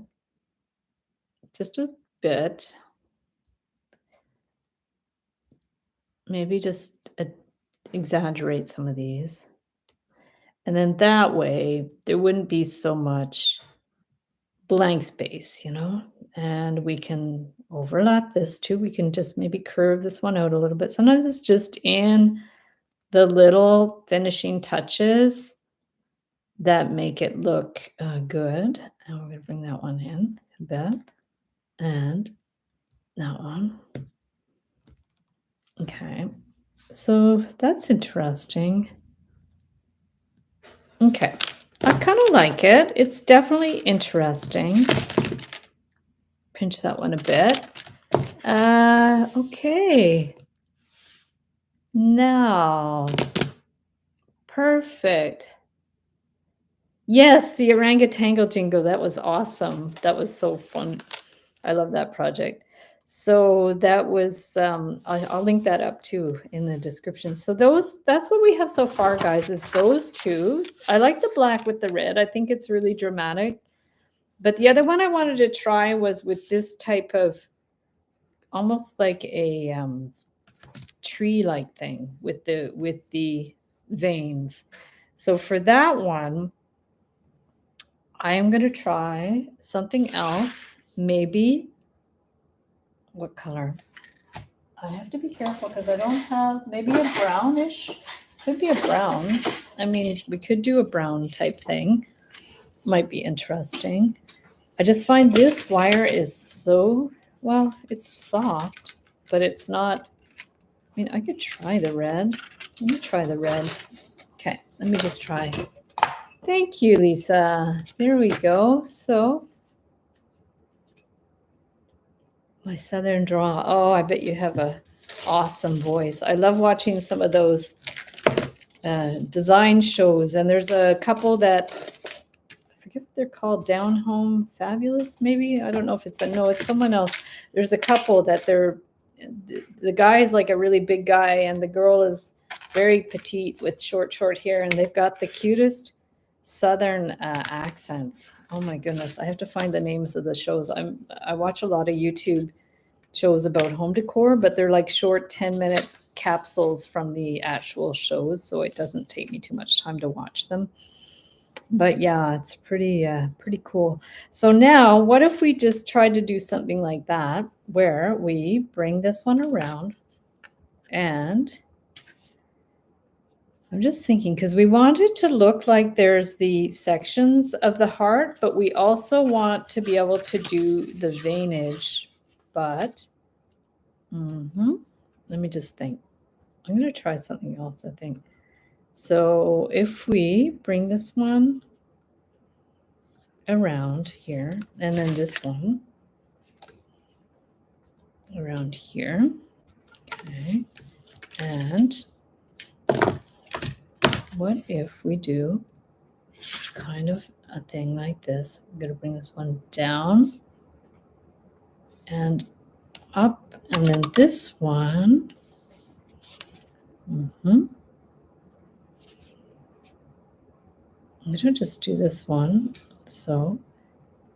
[SPEAKER 1] just a bit, maybe just exaggerate some of these. And then that way there wouldn't be so much blank space, and we can overlap this too. We can just maybe curve this one out a little bit. Sometimes it's just in the little finishing touches that make it look good. And we're going to bring that one in a bit, and that one. Okay, so that's interesting. Okay, I kind of like it. It's definitely interesting. Pinch that one a bit. Okay. Now, perfect. Yes, the orangutangle jingle. That was awesome. That was so fun. I love that project. So that was, I'll link that up too in the description. So that's what we have so far, guys, is those two. I like the black with the red. I think it's really dramatic. But the other one I wanted to try was with this type of, almost like a tree-like thing with the veins. So for that one, I am going to try something else. Maybe, what color? I have to be careful because I don't have, maybe a brownish. Could be a brown. I mean, we could do a brown type thing. Might be interesting. I just find this wire is so, well, it's soft, but it's not. I mean, I could try the red. Let me try the red. Okay, let me just try. Thank you, Lisa. There we go. So, my Southern draw. Oh, I bet you have a awesome voice. I love watching some of those design shows, and there's a couple that, I forget what they're called, Down Home Fabulous, maybe? I don't know if it's it's someone else. There's a couple that the guy is like a really big guy, and the girl is very petite with short hair, and they've got the cutest Southern accents. Oh my goodness, I have to find the names of the shows. I watch a lot of YouTube shows about home decor, but they're like short 10-minute capsules from the actual shows, so it doesn't take me too much time to watch them. But yeah, it's pretty cool. So now, what if we just tried to do something like that, where we bring this one around, and I'm just thinking, because we want it to look like there's the sections of the heart, but we also want to be able to do the veinage. But let me just think. I'm going to try something else, I think. So if we bring this one around here, and then this one around here, okay, and what if we do kind of a thing like this? I'm going to bring this one down and up, and then this one. I'm going to just do this one. So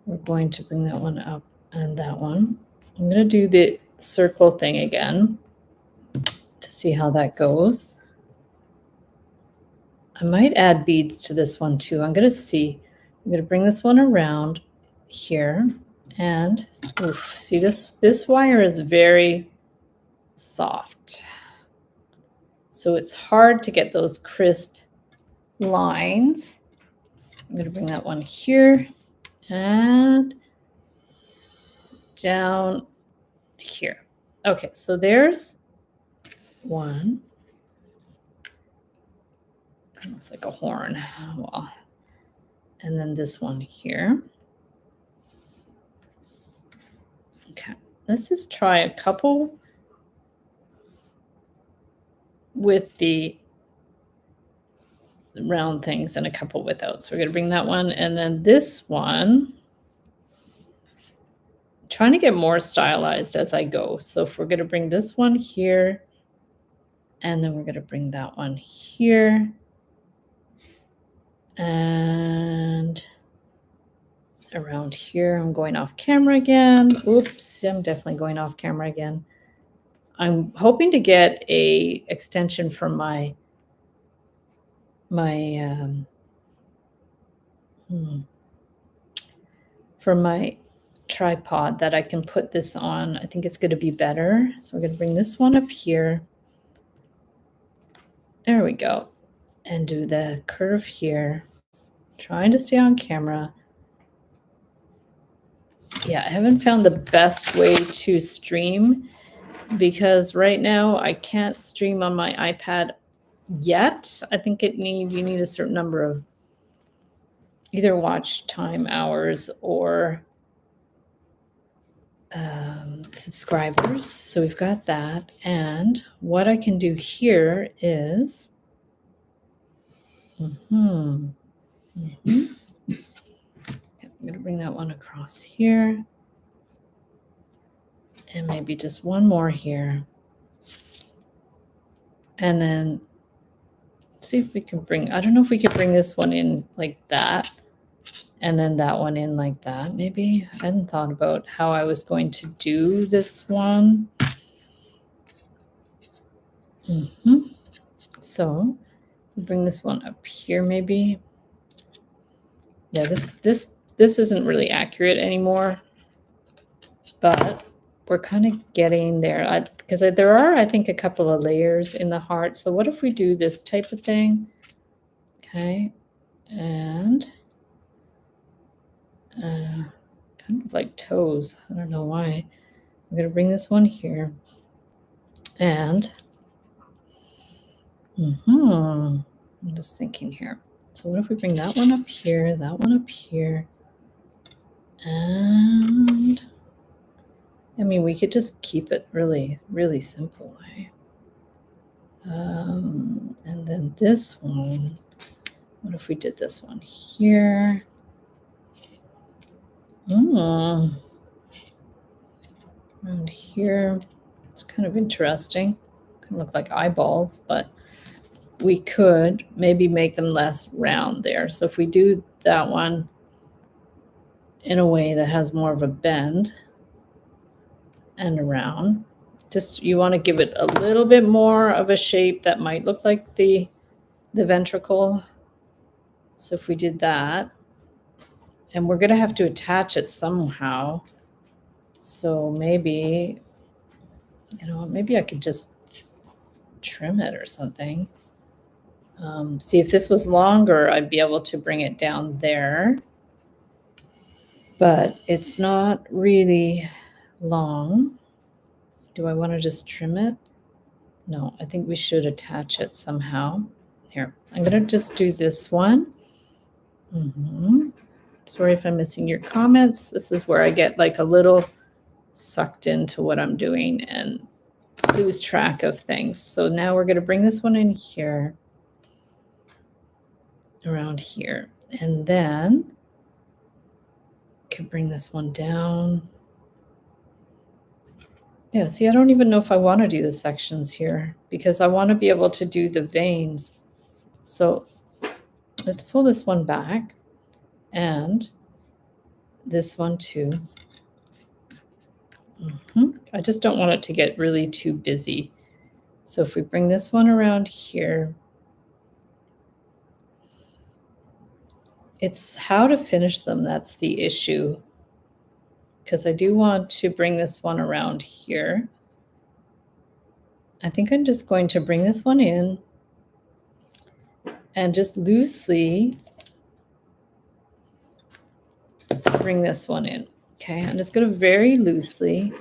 [SPEAKER 1] we're going to bring that one up and that one. I'm going to do the circle thing again to see how that goes. I might add beads to this one too. I'm going to see. I'm going to bring this one around here, and oof, see this wire is very soft. So it's hard to get those crisp lines. I'm going to bring that one here and down here. Okay, so there's one. Looks like a horn. Well, and then this one here. Okay, let's just try a couple with the round things and a couple without. So we're going to bring that one, and then this one. I'm trying to get more stylized as I go. So if we're going to bring this one here, and then we're going to bring that one here, and around here. I'm going off camera again. Oops, I'm definitely going off camera again. I'm hoping to get a extension from my tripod that I can put this on. I think it's going to be better. So we're going to bring this one up here. There we go. And do the curve here. Trying to stay on camera. Yeah, I haven't found the best way to stream because right now I can't stream on my iPad yet. I think you need a certain number of either watch time hours or subscribers. So we've got that. And what I can do here is I'm going to bring that one across here. And maybe just one more here. And then see if we can bring, I don't know if we could bring this one in like that. And then that one in like that, maybe. I hadn't thought about how I was going to do this one. So we'll bring this one up here, maybe. Yeah, this isn't really accurate anymore, but we're kind of getting there. Because there are, I think, a couple of layers in the heart. So what if we do this type of thing? Okay, and kind of like toes. I don't know why. I'm going to bring this one here. And I'm just thinking here. So what if we bring that one up here, that one up here, and I mean, we could just keep it really, really simple. Right? And then this one, what if we did this one here? Around here, it's kind of interesting. Kind of look like eyeballs, but we could maybe make them less round there. So if we do that one in a way that has more of a bend and around, just you want to give it a little bit more of a shape that might look like the ventricle. So if we did that, and we're going to have to attach it somehow. So maybe, maybe I could just trim it or something. See, if this was longer, I'd be able to bring it down there. But it's not really long. Do I want to just trim it? No, I think we should attach it somehow. Here, I'm going to just do this one. Sorry if I'm missing your comments. This is where I get like a little sucked into what I'm doing and lose track of things. So now we're going to bring this one in here, around here, and then can bring this one down. Yeah, see, I don't even know if I want to do the sections here because I want to be able to do the veins. So let's pull this one back and this one too. I just don't want it to get really too busy. So if we bring this one around here, it's how to finish them that's the issue. Because I do want to bring this one around here. I think I'm just going to bring this one in and just loosely bring this one in. Okay, I'm just going to very loosely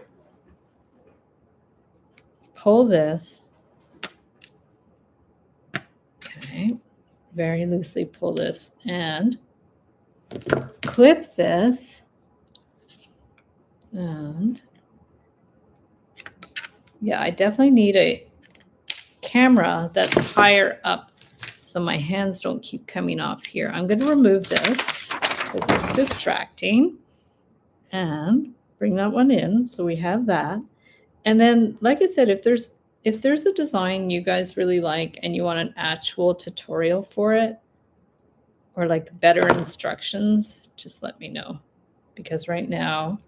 [SPEAKER 1] pull this. Okay, very loosely pull this and clip this. And yeah, I definitely need a camera that's higher up so my hands don't keep coming off here. I'm going to remove this because it's distracting and bring that one in so we have that. And then, like I said, if there's a design you guys really like and you want an actual tutorial for it or like better instructions, just let me know, because right now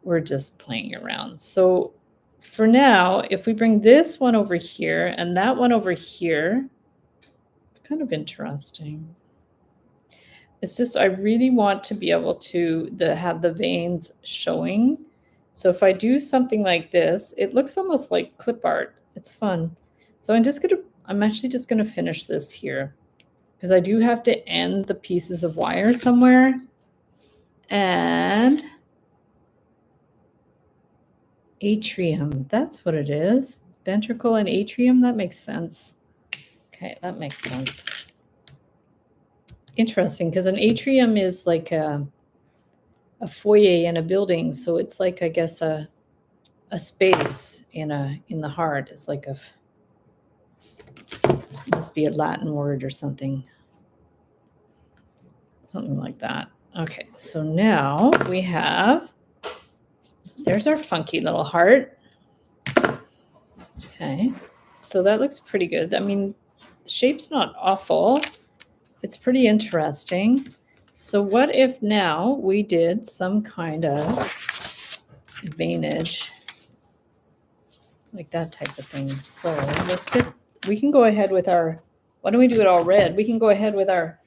[SPEAKER 1] we're just playing around. So for now, if we bring this one over here and that one over here, it's kind of interesting. It's just I really want to be able to have the veins showing. So if I do something like this, it looks almost like clip art. It's fun. So I'm actually just gonna finish this here because I do have to end the pieces of wire somewhere. And atrium, that's what it is. Ventricle and atrium, that makes sense. Okay, that makes sense. Interesting, because an atrium is like a foyer in a building, so it's like, I guess, a space in the heart. It's like it must be a Latin word or something like that. Okay, so now we have, there's our funky little heart. Okay, so that looks pretty good. I mean, the shape's not awful. It's pretty interesting. So what if now we did some kind of veinage, like that type of thing? So we can go ahead with our, why don't we do it all red? We can go ahead with our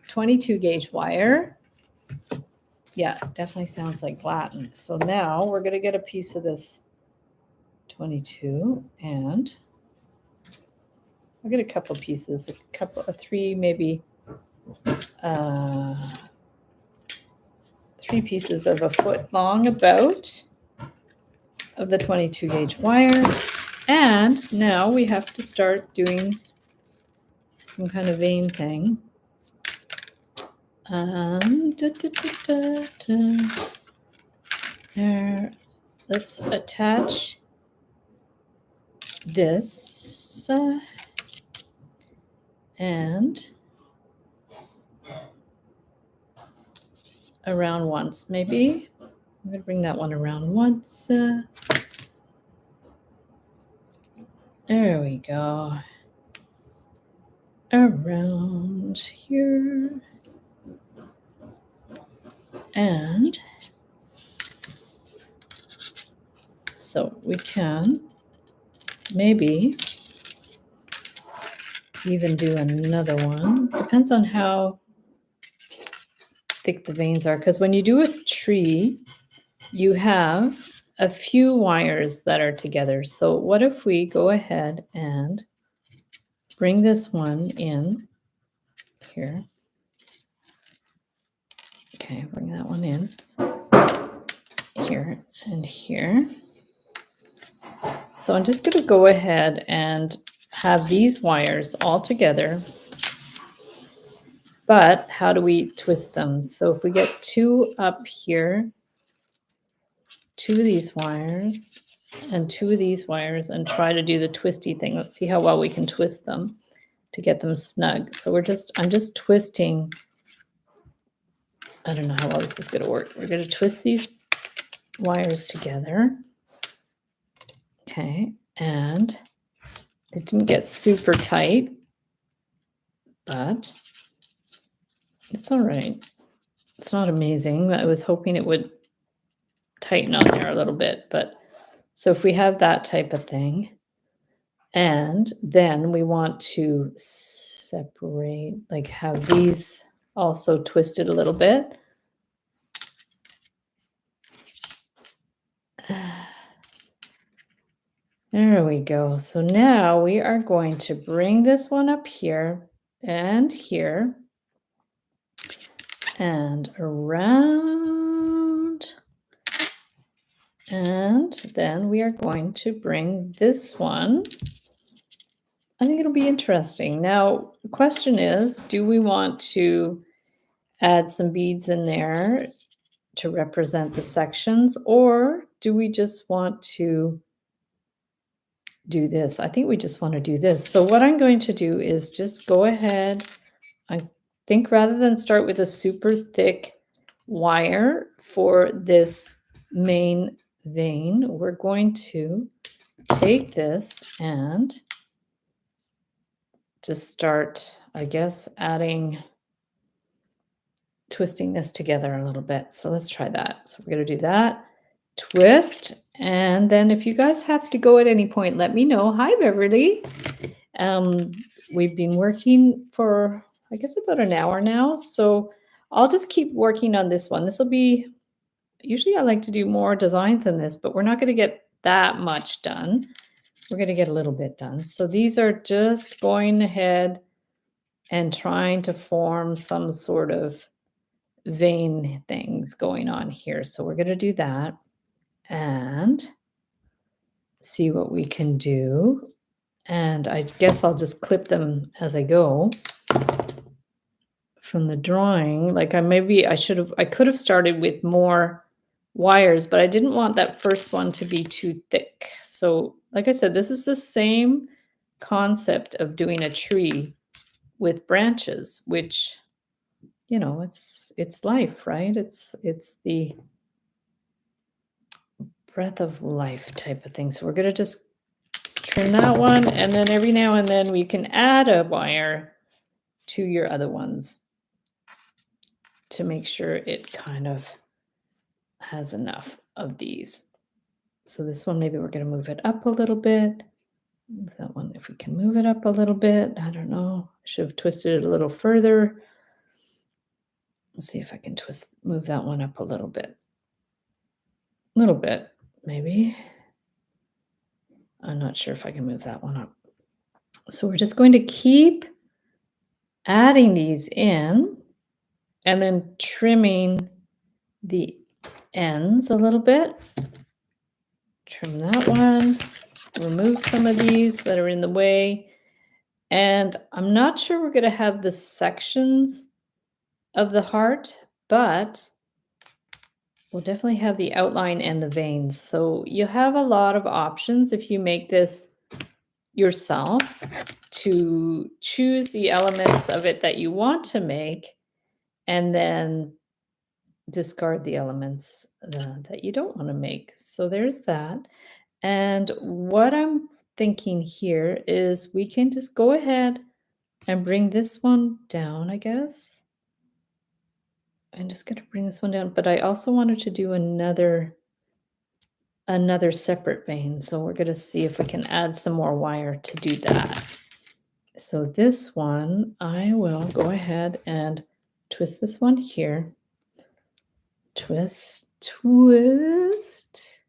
[SPEAKER 1] 22 gauge wire. Yeah, it definitely sounds like Latin. So now we're going to get a piece of this 22 and I'll get a couple pieces, three, maybe 3 pieces of a foot long about of the 22 gauge wire. And now we have to start doing some kind of vein thing. There, let's attach this and around once, maybe. I'm going to bring that one around once. There we go. Around here. And so we can maybe even do another one. Depends on how thick the veins are, because when you do a tree, you have a few wires that are together. So what if we go ahead and bring this one in here? Okay, bring that one in here and here. So I'm just going to go ahead and have these wires all together, but how do we twist them? So if we get 2 up here, 2 of these wires and 2 of these wires, and try to do the twisty thing. Let's see how well we can twist them to get them snug. So I'm just twisting. I don't know how well this is going to work. We're going to twist these wires together. Okay, and it didn't get super tight, but it's all right. It's not amazing. I was hoping it would tighten on there a little bit, but so if we have that type of thing, and then we want to separate, like have these also twisted a little bit. There we go. So now we are going to bring this one up here and here and around. And then we are going to bring this one. I think it'll be interesting. Now, the question is, do we want to add some beads in there to represent the sections, or do we just want to do this? I think we just want to do this. So what I'm going to do is just go ahead. I think rather than start with a super thick wire for this main vein, we're going to take this and just start, I guess, twisting this together a little bit. So let's try that. So we're going to do that, twist, and then if you guys have to go at any point, let me know. Hi, Beverly. We've been working for, I guess, about an hour now. So I'll just keep working on this one. This will be, usually I like to do more designs than this, but we're not going to get that much done. We're going to get a little bit done. So these are just going ahead and trying to form some sort of vein things going on here. So we're going to do that and see what we can do. And I guess I'll just clip them as I go from the drawing. Like I could have started with more wires, but I didn't want that first one to be too thick. So like I said, this is the same concept of doing a tree with branches, which, you know, it's life, right? It's the breath of life type of thing. So we're going to just trim that one, and then every now and then we can add a wire to your other ones to make sure it kind of has enough of these. So this one, maybe we're going to move it up a little bit. That one, if we can move it up a little bit, I don't know. I should have twisted it a little further. Let's see if I can move that one up a little bit. A little bit, maybe. I'm not sure if I can move that one up. So we're just going to keep adding these in and then trimming the ends a little bit. Trim that one, remove some of these that are in the way. And I'm not sure we're going to have the sections of the heart, but we'll definitely have the outline and the veins. So you have a lot of options if you make this yourself to choose the elements of it that you want to make and then discard the elements that you don't want to make. So there's that. And what I'm thinking here is we can just go ahead and bring this one down, I guess. I'm just going to bring this one down, but I also wanted to do another separate vein. So we're going to see if we can add some more wire to do that. So this one, I will go ahead and twist this one here. Twist, twist.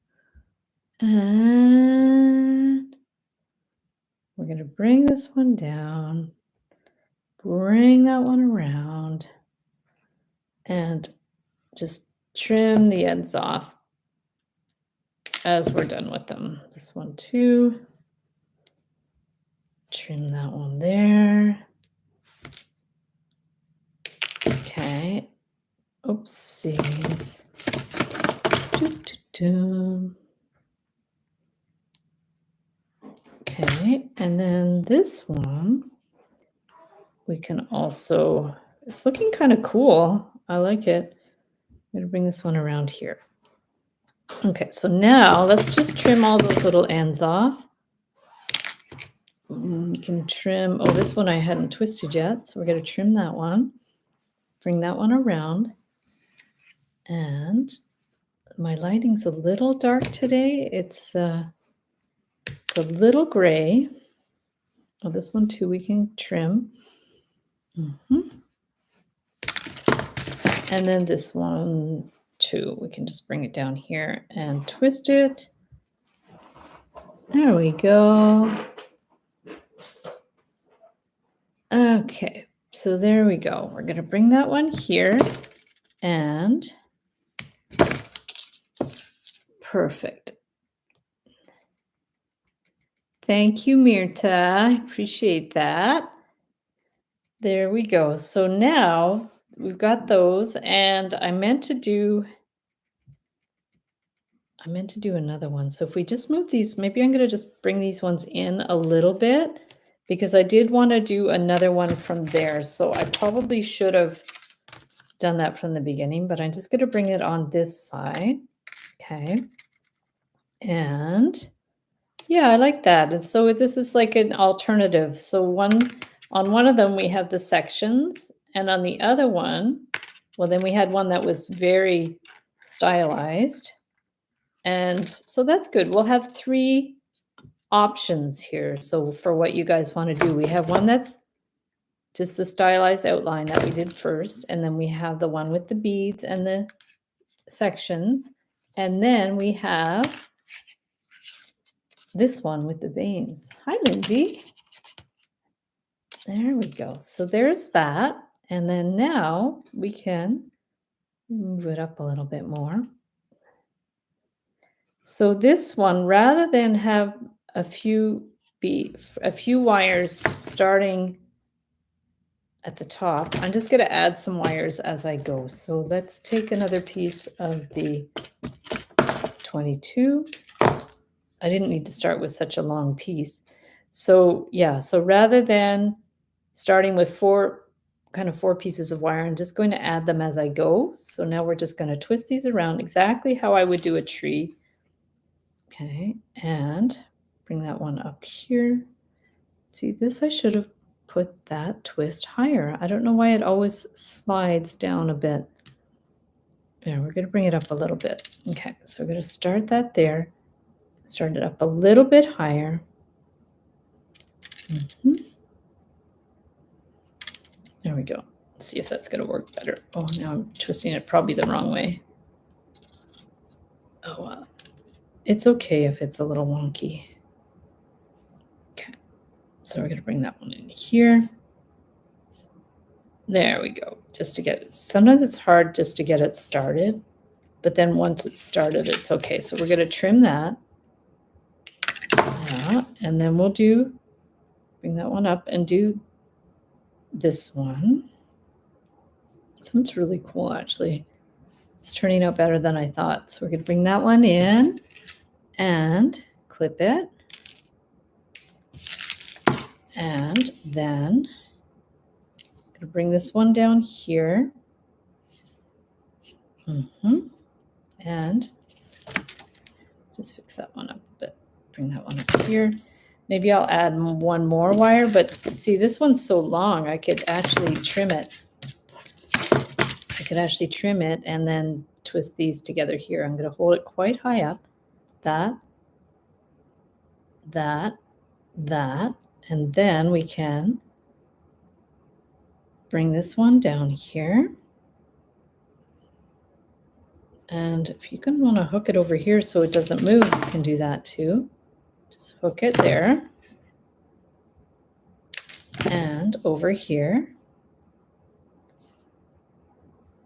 [SPEAKER 1] And we're going to bring this one down, bring that one around, and just trim the ends off as we're done with them. This one too. trim that one there. Okay. Oopsies. Okay, and then this one, we can also, it's looking kind of cool. I like it. I'm gonna bring this one around here. Okay, so now let's just trim all those little ends off. We can trim, oh, this one I hadn't twisted yet, so we're gonna trim that one. Bring that one around. And my lighting's a little dark today. It's a little gray. Oh, this one too we can trim. And then this one too, we can just bring it down here and twist it. There we go. Okay, so there we go. We're going to bring that one here and perfect. Thank you, Mirta. I appreciate that. There we go. So now we've got those, and I meant to do another one. So if we just move these, maybe I'm going to just bring these ones in a little bit because I did want to do another one from there. So I probably should have done that from the beginning, but I'm just going to bring it on this side. Okay. And yeah, I like that. And so this is like an alternative. So on one of them, we have the sections, and on the other one, well, then we had one that was very stylized. And so that's good. We'll have 3 options here. So for what you guys want to do, we have one that's just the stylized outline that we did first. And then we have the one with the beads and the sections. And then we have this one with the veins. Hi, Lindsay. There we go. So there's that. And then now we can move it up a little bit more. So this one, rather than have a few wires starting at the top, I'm just going to add some wires as I go. So let's take another piece of the 22. I didn't need to start with such a long piece. So yeah, so rather than starting with 4 pieces of wire, I'm just going to add them as I go. So now we're just going to twist these around exactly how I would do a tree. Okay, and bring that one up here. See, this I should have put that twist higher. I don't know why it always slides down a bit. Yeah, we're going to bring it up a little bit. Okay, so we're going to start that there. Start it up a little bit higher. There we go. Let's see if that's going to work better. Oh, now I'm twisting it probably the wrong way. Oh, it's okay if it's a little wonky. Okay, so we're going to bring that one in here. There we go. Just to get it. Sometimes it's hard just to get it started, but then once it's started, it's okay. So we're going to trim that. Yeah, and then we'll bring that one up and do this one. This one's really cool, actually. It's turning out better than I thought. So we're going to bring that one in and clip it. And then I'm going to bring this one down here. And just fix that one up a bit. Bring that one up here. Maybe I'll add one more wire, but see, this one's so long, I could actually trim it. And then twist these together here. I'm going to hold it quite high up. That, and then we can bring this one down here. And if you can want to hook it over here so it doesn't move, you can do that too. Just hook it there. And over here.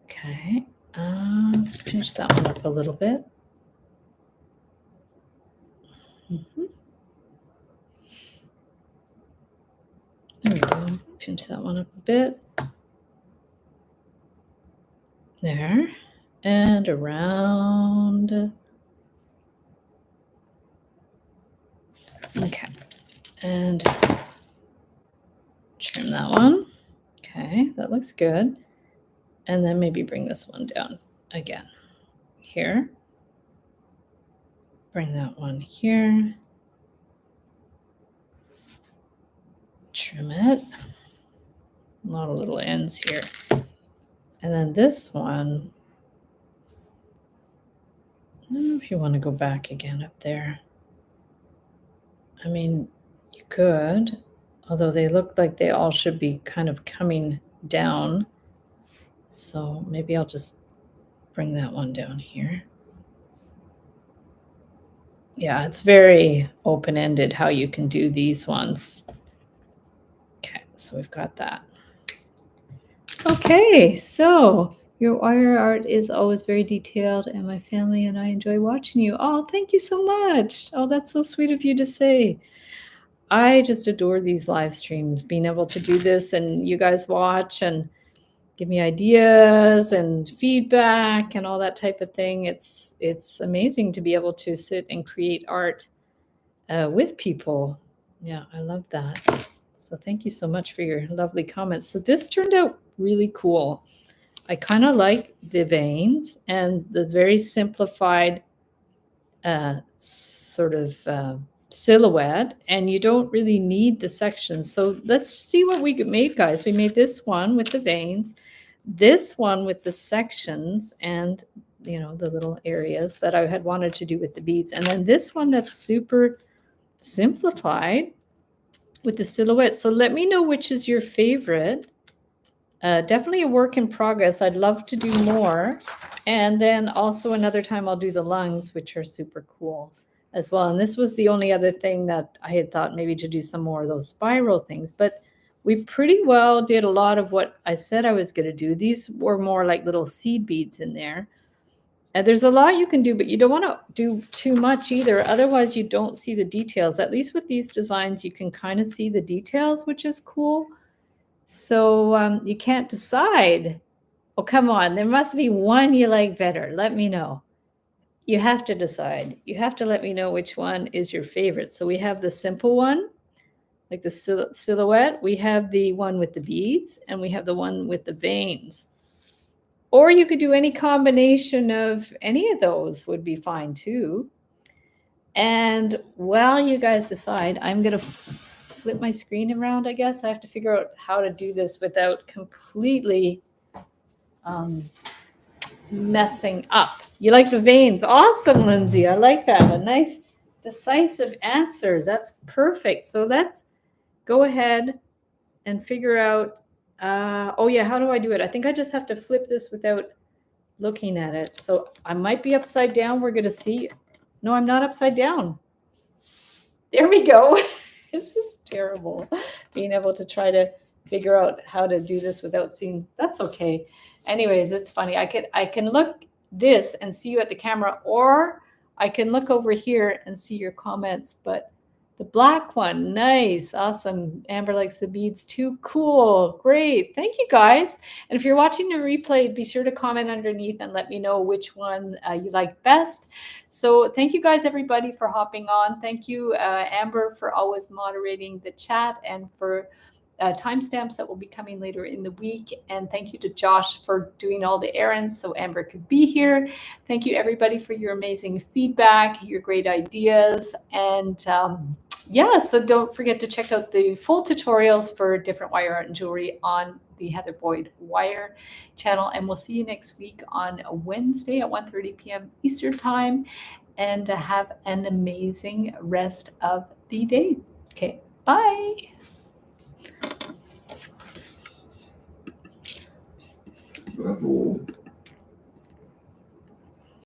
[SPEAKER 1] Okay, let's pinch that one up a little bit. Pinch that one up a bit. There. And around. Okay. And trim that one. Okay, that looks good. And then maybe bring this one down again. Here. Bring that one here. Trim it. A lot of little ends here. And then this one, I don't know if you want to go back again up there. I mean, you could, although they look like they all should be kind of coming down. So maybe I'll just bring that one down here. Yeah, it's very open-ended how you can do these ones. Okay, so we've got that. Okay, so your wire art is always very detailed, and my family and I enjoy watching you. Oh, thank you so much. Oh, that's so sweet of you to say. I just adore these live streams, being able to do this and you guys watch and give me ideas and feedback and all that type of thing. It's amazing to be able to sit and create art with people. Yeah, I love that. So thank you so much for your lovely comments. So this turned out really cool. I kind of like the veins and the very simplified sort of silhouette, and you don't really need the sections. So let's see what we made, guys. We made this one with the veins, this one with the sections and, you know, the little areas that I had wanted to do with the beads, and then this one that's super simplified with the silhouette. So let me know which is your favorite. Definitely a work in progress. I'd love to do more. And then also another time I'll do the lungs, which are super cool as well. And this was the only other thing that I had thought maybe to do some more of those spiral things. But we pretty well did a lot of what I said I was going to do. These were more like little seed beads in there. And there's a lot you can do, but you don't want to do too much either. Otherwise, you don't see the details. At least with these designs, you can kind of see the details, which is cool. So you can't decide. Oh, come on. There must be one you like better. Let me know. You have to decide. You have to let me know which one is your favorite. So we have the simple one, like the silhouette. We have the one with the beads, and we have the one with the veins. Or you could do any combination of any of those would be fine too. And while you guys decide, I'm going to flip my screen around, I guess. I have to figure out how to do this without completely messing up. You like the veins? Awesome, Lindsay. I like that. A nice, decisive answer. That's perfect. So let's go ahead and figure out, oh yeah, how do I do it? I think I just have to flip this without looking at it. So I might be upside down. We're going to see. No, I'm not upside down. There we go. This is terrible, being able to try to figure out how to do this without seeing. That's okay. Anyways, it's funny. I can look this and see you at the camera, or I can look over here and see your comments. But the black one, nice, awesome. Amber likes the beads too. Cool, great. Thank you, guys. And if you're watching the replay, be sure to comment underneath and let me know which one you like best. So thank you guys, everybody, for hopping on. Thank you, Amber, for always moderating the chat and for timestamps that will be coming later in the week. And thank you to Josh for doing all the errands so Amber could be here. Thank you, everybody, for your amazing feedback, your great ideas. And yeah, so don't forget to check out the full tutorials for different wire art and jewelry on the Heather Boyd Wire channel. And we'll see you next week on a Wednesday at 1:30 p.m. Eastern Time. And have an amazing rest of the day. Okay, bye.
[SPEAKER 2] Bravo.